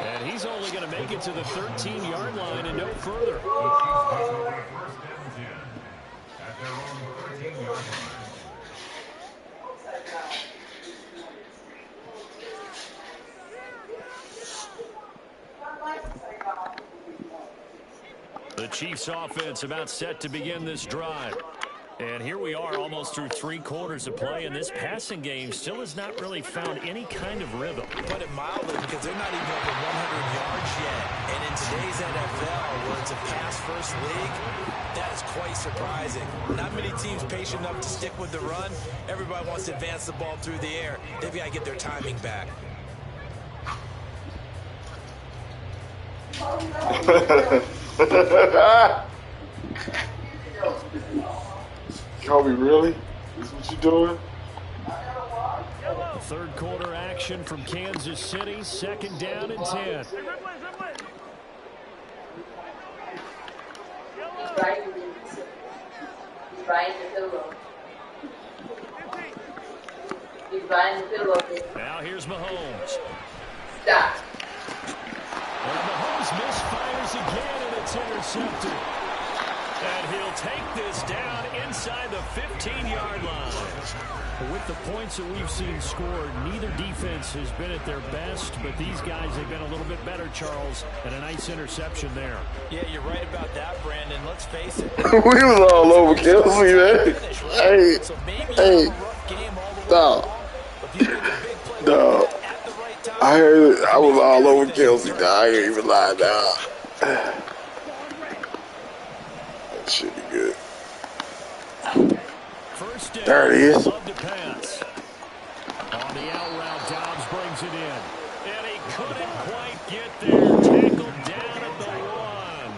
And he's only going to make it to the 13-yard line and no further. The Chiefs pass over at 1st and 10 at their own 13-yard line. The Chiefs offense about set to begin this drive. And here we are almost through 3 quarters of play, and this passing game still has not really found any kind of rhythm. Put it mildly, because they're not even over 100 yards yet. And in today's NFL, where it's a pass-first league, that is quite surprising. Not many teams patient enough to stick with the run. Everybody wants to advance the ball through the air. They've got to get their timing back. Kobe, really? This is what you doing? 3rd quarter action from Kansas City. 2nd down and 10. Now here's Mahomes. Stop. And Mahomes misfires again, and it's intercepted. And he'll take this down inside the 15-yard line. With the points that we've seen scored, neither defense has been at their best, but these guys have been a little bit better, Charles, and a nice interception there. Yeah, you're right about that, Brandon. Let's face it. We was all over Kelsey, man. Hey, So maybe hey, you have a rough game all the way dog, along, but if you make a big play dog. at the right time, I heard it. I was all over Kelsey, dog. I ain't even lying, dog. That should be good. First down. There it is. Love to pass. On the out route, Dobbs brings it in. And he couldn't quite get there. Tackled down at the 1.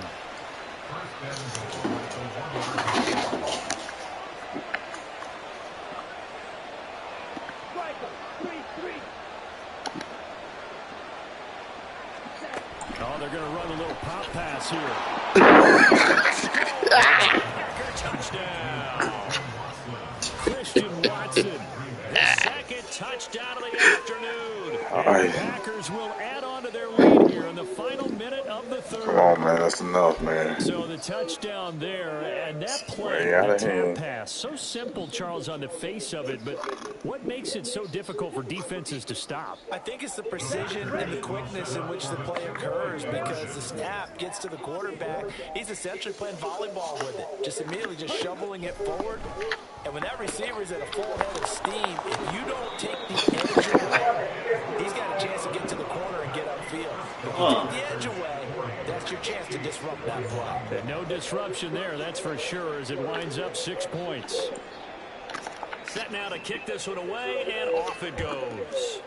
Oh, they're going to run a little pop pass here. Touchdown. Christian Watson, his second touchdown of the afternoon. And the Packers will add on to their lead here in the final minute of the third. Come on, man. That's enough, man. So the touchdown there, and that play, Way out the of tap hand. pass, so simple, Charles, on the face of it, but what makes it so difficult for defenses to stop? I think it's the precision and the quickness in which the play occurs, because the snap gets to the quarterback. He's essentially playing volleyball with it, just immediately just shoveling it forward. And when that receiver is at a full head of steam, if you don't take the edge away, he's got a chance to get to the corner and get upfield. If you take the edge away, that's your chance to disrupt that play. And no disruption there, that's for sure, as it winds up 6 points. Set now to kick this one away, and off it goes.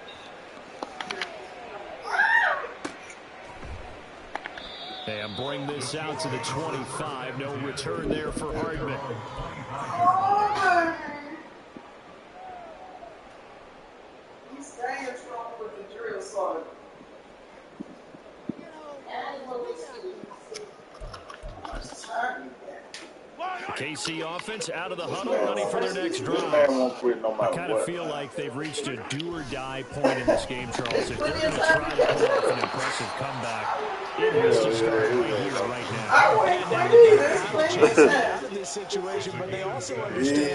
And bring this out to the 25. No return there for Hardman. He's staying strong with the drill sergeant. KC offense out of the huddle, ready for their next drive. I kind of feel like they've reached a do-or-die point in this game, Charles. If they're going to try to pull off an impressive comeback, it has to start right here, right now.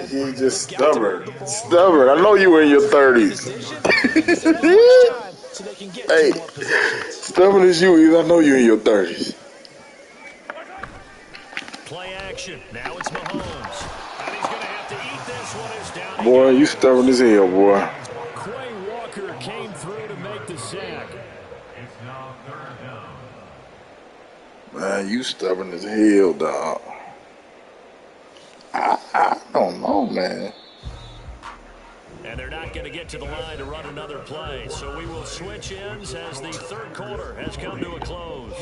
He's just stubborn. Stubborn. I know you were in your 30s. Hey, stubborn as you is, I know you in your 30s. Play action. Now it's Mahomes. And he's going to have to eat this one. Is down. Boy, you stubborn as hell, boy. Quay Walker came through to make the sack. It's now 3rd down. Man, you stubborn as hell, dog. I don't know, man. And they're not going to get to the line to run another play. So we will switch ends as the third quarter has come to a close.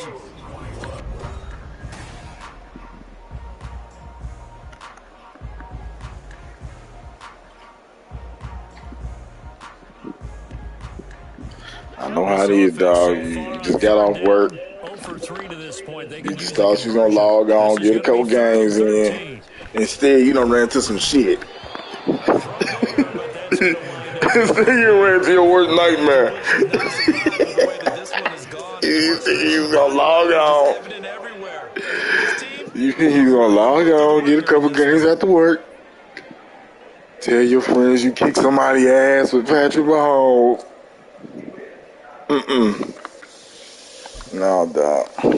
I know how it is, dog. You just got off work. 0 for 3 to this point. They You could just use thought you was going to log on, get a couple games in. Instead, you done ran into some shit. Instead, you ran into your worst nightmare. You was going to log on. You was going to log on, get a couple games after work. Tell your friends you kicked somebody's ass with Patrick Mahomes. No, dog. All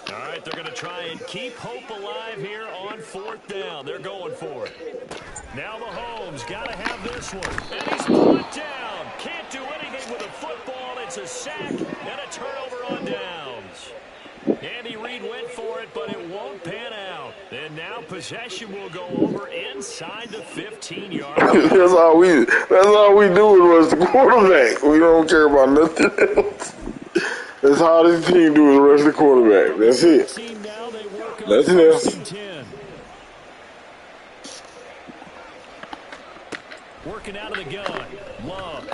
right, they're going to try and keep hope alive here on 4th down. They're going for it. Now Mahomes got to have this one. And he's brought down. Can't do anything with a football. It's a sack and a turnover on downs. Andy Reid went for it, but it won't pan out. And now possession will go over inside the 15-yard line. That's all we do is rush the quarterback. We don't care about nothing else. That's all this team do is rush the quarterback. That's it. Nothing else. Working out of the gun. Love.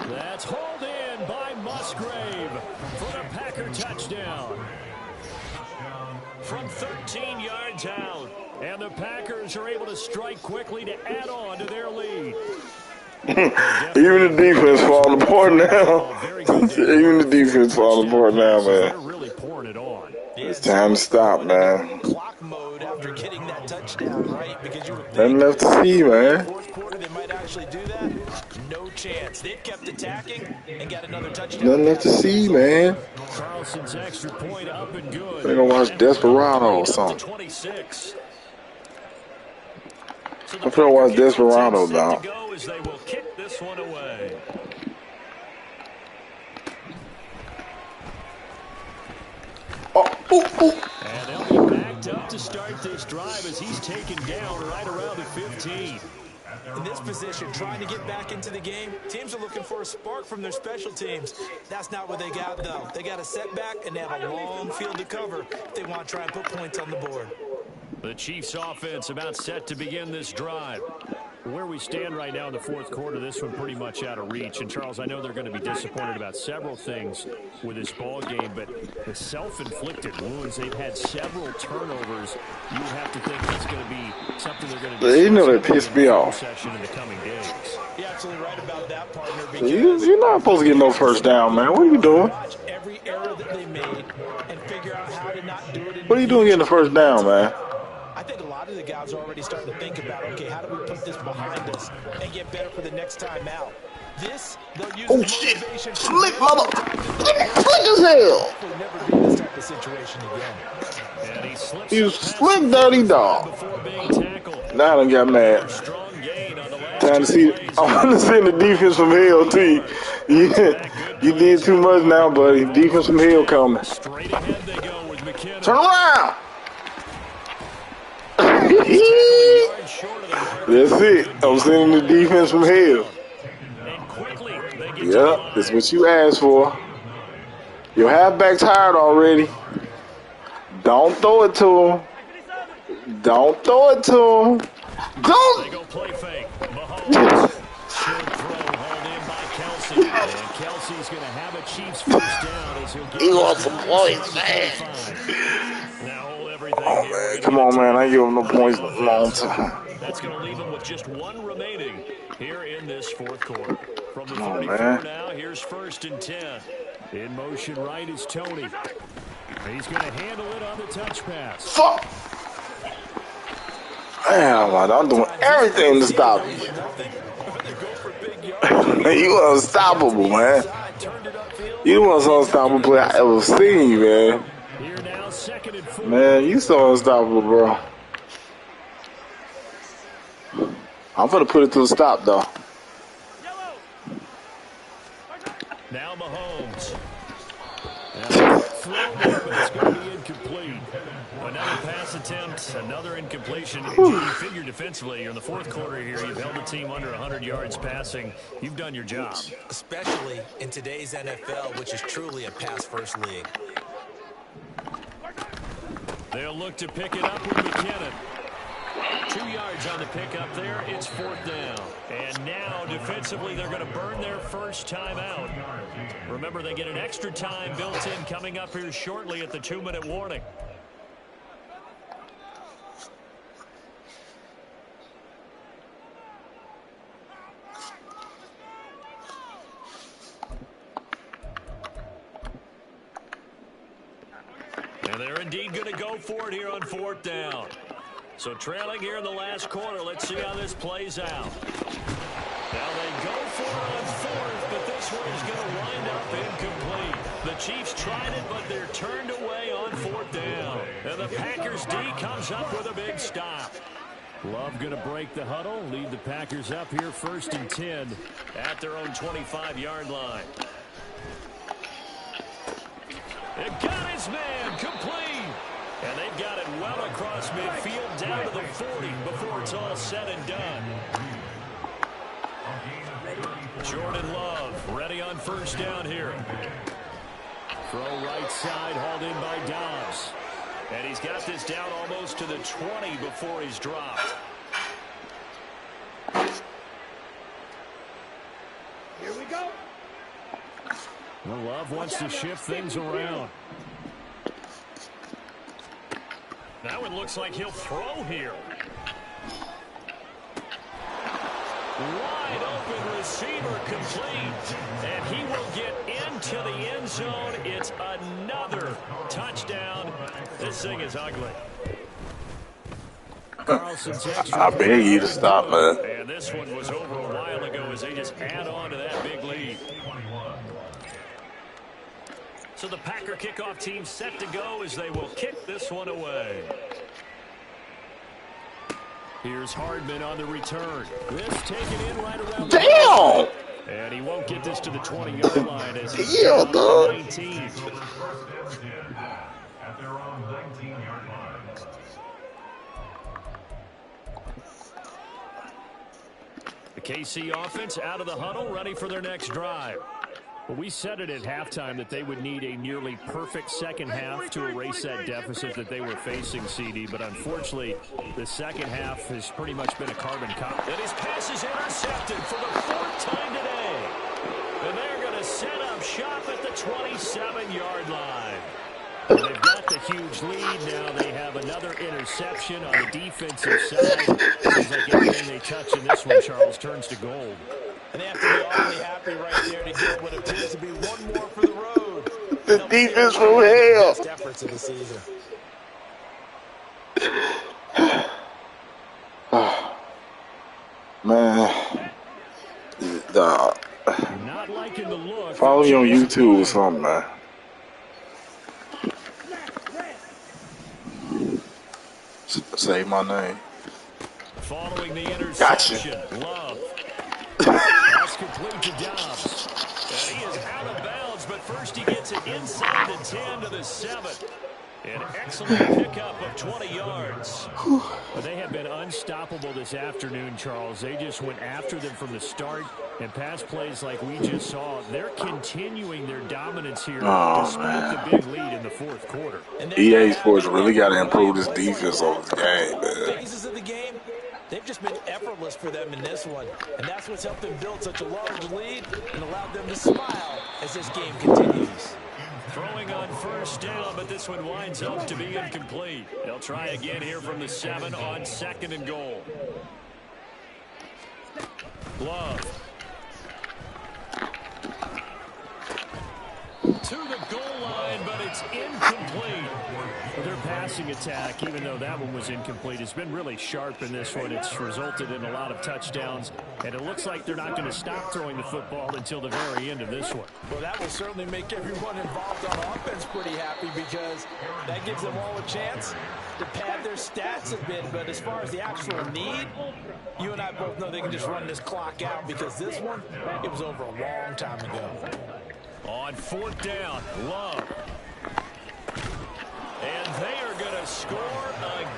That's hauled in by Musgrave for the Packer touchdown. From 13 yards out. And the Packers are able to strike quickly to add on to their lead. Even the defense falling apart now. Even the defense falling apart now, man. It's time to stop, man. Clock mode after getting that touchdown, right? Because you would think nothing left to see, man. Fourth quarter they might actually do that. No chance. They've kept attacking and got another touchdown. Nothing left to see, man. Carlson's extra point up and good. They're gonna watch Desperado or something. I'm gonna watch Desperado now. They will kick this one away. And they'll be backed up to start this drive as he's taken down right around the 15. In this position, trying to get back into the game, teams are looking for a spark from their special teams. That's not what they got, though. They got a setback, and they have a long field to cover if they want to try and put points on the board. The Chiefs offense about set to begin this drive. Where we stand right now in the fourth quarter, this one pretty much out of reach. And, Charles, I know they're going to be disappointed about several things with this ball game, but the self-inflicted wounds, they've had several turnovers. You have to think that's going to be something they're going to discuss. You know that pissed me off. Session in the coming days. You're absolutely right about that, partner. You're not supposed to get no first down, man. What are you doing? Watch every error that they made and figure out how to not do it. What are you doing getting the first down, man? I think a lot of the guys are already starting to think about, okay, how do we put this behind us and get better for the next time out? This, they'll use motivation. Slick mother. Slick as hell. We'll never be in this type of situation again. And he slips You slick dirty dog. Now I done got mad. Time to see. I want to send the defense from hell to you. You did too much now, buddy. Defense from hell coming. Turn around. That's it. I'm sending the defense from hell. Yep, that's what you asked for. Your halfback's tired already. Don't throw it to him. Don't throw it to him. Don't. They go play fake. Mahomes. Short throw hauled in by Kelsey. And Kelsey's going to have a Chiefs first down as he'll get. He wants some points, man. Now hold everything Oh, here. man. Come on, man. I ain't give him no points in a long time. That's going to leave him with just one remaining here in this fourth quarter. From the Come on, 34 man. now, here's 1st and 10. In motion right is Tony. He's going to handle it on the touch pass. Fuck. Damn, I'm doing everything to stop you. You unstoppable, man. You the most unstoppable player I ever seen, man. Man, you so unstoppable, bro. I'm gonna put it to the stop, though. Now Mahomes. Throw there, but it's going to be incomplete. Another pass attempt, another incompletion. You figure defensively, you're in the fourth quarter here. You've held the team under 100 yards passing. You've done your job. Especially in today's NFL, which is truly a pass-first league. They'll look to pick it up with McKinnon. 2 yards on the pickup there. It's 4th down. And now, defensively, they're going to burn their first time out. Remember, they get an extra time built in coming up here shortly at the 2-minute warning. And they're indeed going to go for it here on 4th down. So trailing here in the last quarter. Let's see how this plays out. Now they go for it on 4th, but this one is going to wind up incomplete. The Chiefs tried it, but they're turned away on 4th down. And the Packers D comes up with a big stop. Love going to break the huddle, lead the Packers up here 1st and 10 at their own 25-yard line. It got his man complete. And they've got it well across midfield down to the 40 before it's all said and done. Jordan Love ready on 1st down here. Throw right side, hauled in by Dobbs. And he's got this down almost to the 20 before he's dropped. Here we go. Well, Love wants to shift things around. Now it looks like he'll throw here. Wide open receiver complete. And he will get into the end zone. It's another touchdown. This thing is ugly. I beg you to stop, man. And this one was over a while ago as they just add on to that big lead. So the Packer kickoff team set to go as they will kick this one away. Here's Hardman on the return. This taken in right around the Damn! And he won't get this to the 20-yard line as he's yeah, dog. 19. At their own 19-yard line. The KC offense out of the huddle, ready for their next drive. Well, we said it at halftime that they would need a nearly perfect second half to erase that deficit that they were facing, CD. But unfortunately, the second half has pretty much been a carbon copy. And his pass is intercepted for the 4th time today. And they're going to set up shop at the 27-yard line. And they've got the huge lead. Now they have another interception on the defensive side. Seems like everything they touch in this one, Charles, turns to gold. And they have to be awfully happy right there to get what appears to be one more for the road. The defense from hell. Best efforts of the season. Man, Not liking the look. follow me on YouTube or something, man. Say my name. Following the interception, Love. Pass complete to Dobbs. And he is out of bounds, but first he gets it inside the 10 to the 7. An excellent pickup of 20 yards. But they have been unstoppable this afternoon, Charles. They just went after them from the start. And pass plays like we just saw, they're continuing their dominance here despite the big lead in the 4th quarter. EA Sports really got to improve this defense over the game, man. Phases of the game, they've just been effortless for them in this one. And that's what's helped them build such a large lead and allowed them to smile as this game continues. Throwing on first down, but this one winds up to be incomplete. They'll try again here from the 7 on 2nd and goal. Love. To the goal line, but it's incomplete. Well, their passing attack, even though that one was incomplete, has been really sharp in this one. It's resulted in a lot of touchdowns, and it looks like they're not going to stop throwing the football until the very end of this one. Well, that will certainly make everyone involved on offense pretty happy because that gives them all a chance to pad their stats a bit. But as far as the actual need, you and I both know they can just run this clock out because this one, it was over a long time ago. On 4th down, Love. And they are going to score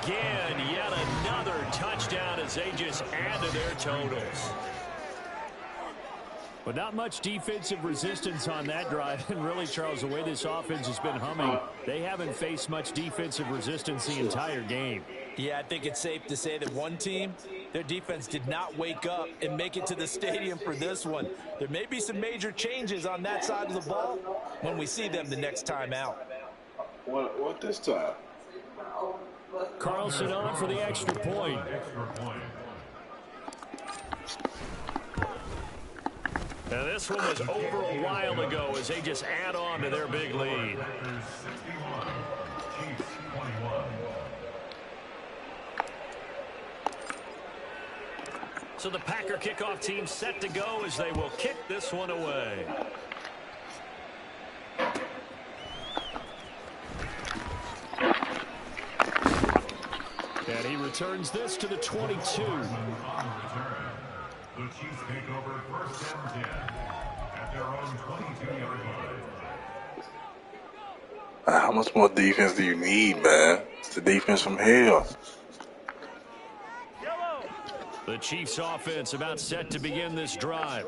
again. Yet another touchdown as they just add to their totals. But not much defensive resistance on that drive. And really, Charles, the way this offense has been humming, they haven't faced much defensive resistance the entire game. Yeah, I think it's safe to say that one team, their defense did not wake up and make it to the stadium for this one. There may be some major changes on that side of the ball when we see them the next time out. What this time? Carlson on for the extra point. Now this one was over a while ago as they just add on to their big lead. So the Packer kickoff team set to go as they will kick this one away. And he returns this to the 22. The Chiefs take over 1st and 10 at their own 22-yard line. How much more defense do you need, man? It's the defense from hell. The Chiefs offense about set to begin this drive.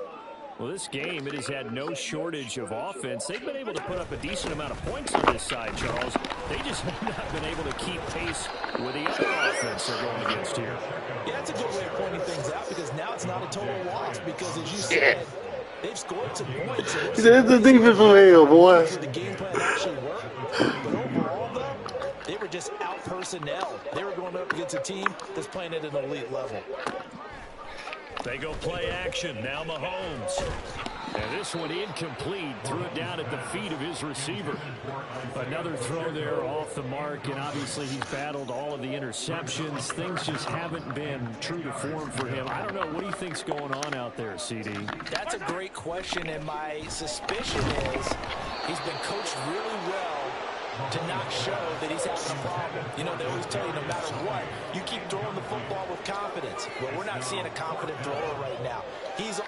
Well, this game, it has had no shortage of offense. They've been able to put up a decent amount of points on this side, Charles. They just have not been able to keep pace with the other offense they're going against here. Yeah, that's a good way of pointing things out because now it's not a total loss because, as you said, they've scored some points. It's the defense from hell, boy. The game plan actually worked. But overall, though, they were just out personnel. They were going up against a team that's playing at an elite level. They go play action. Now Mahomes. And this one incomplete. Threw it down at the feet of his receiver. Another throw there off the mark, and obviously he's battled all of the interceptions. Things just haven't been true to form for him. I don't know. What do you think's going on out there, CD? That's a great question, and my suspicion is he's been coached really well to not show that he's having a problem. You know, they always tell you no matter what, you keep throwing the football with confidence. But we're not seeing a confident thrower right now. He's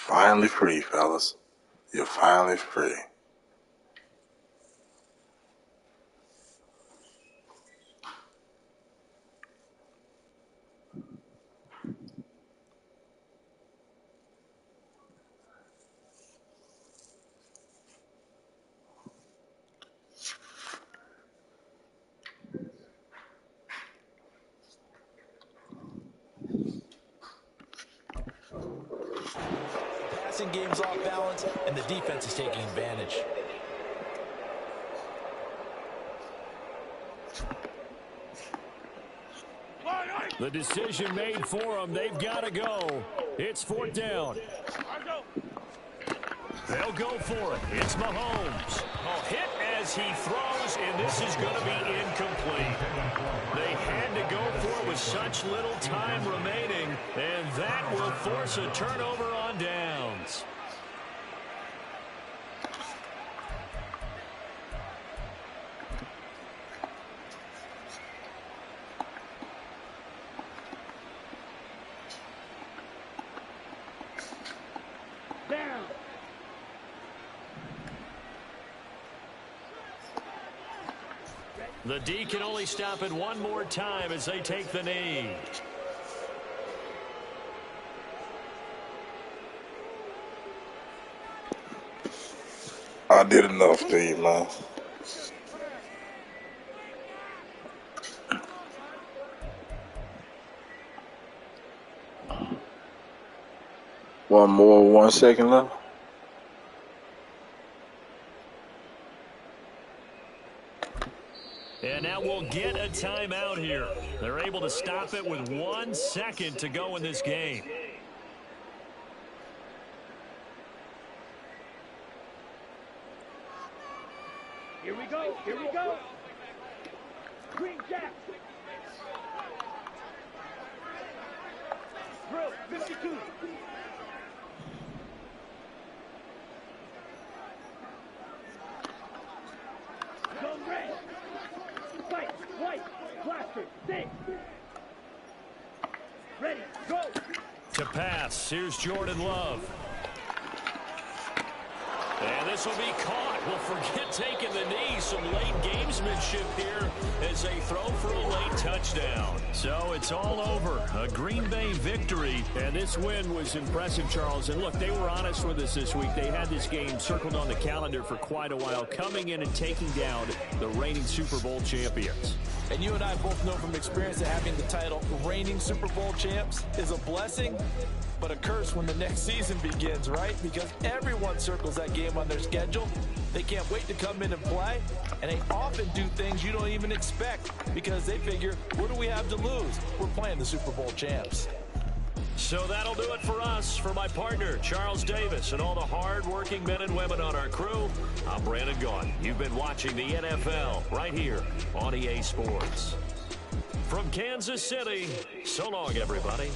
Finally free, fellas. You're finally free. passing game's off balance, and the defense is taking advantage. The decision made for them. They've got to go. It's 4th down. They'll go for it. It's Mahomes. Hit as he throws, and this is going to be incomplete. They had to go for it with such little time remaining, and that will force a turnover on downs. The D can only stop it one more time as they take the knee. I did enough, Steve, man. One more, 1 second left. And now we'll get a timeout here. They're able to stop it with 1 second to go in this game. Here we go. Here we go. Green Jack. Drill 52. Zone red. Fight. White. Blaster. Stay. Ready. Go. To pass. Here's Jordan Love. And this will be caught. Well, forget taking the knee. Some late gamesmanship here as they throw for a late touchdown. So it's all over. A Green Bay victory. And this win was impressive, Charles. And look, they were honest with us this week. They had this game circled on the calendar for quite a while, coming in and taking down the reigning Super Bowl champions. And you and I both know from experience that having the title reigning Super Bowl champs is a blessing, but a curse when the next season begins, right? Because everyone circles that game on their schedule. They can't wait to come in and play, and they often do things you don't even expect because they figure, what do we have to lose? We're playing the Super Bowl champs. So that'll do it for us. For my partner, Charles Davis, and all the hard-working men and women on our crew, I'm Brandon Gaudin. You've been watching the NFL right here on EA Sports. From Kansas City, so long, everybody.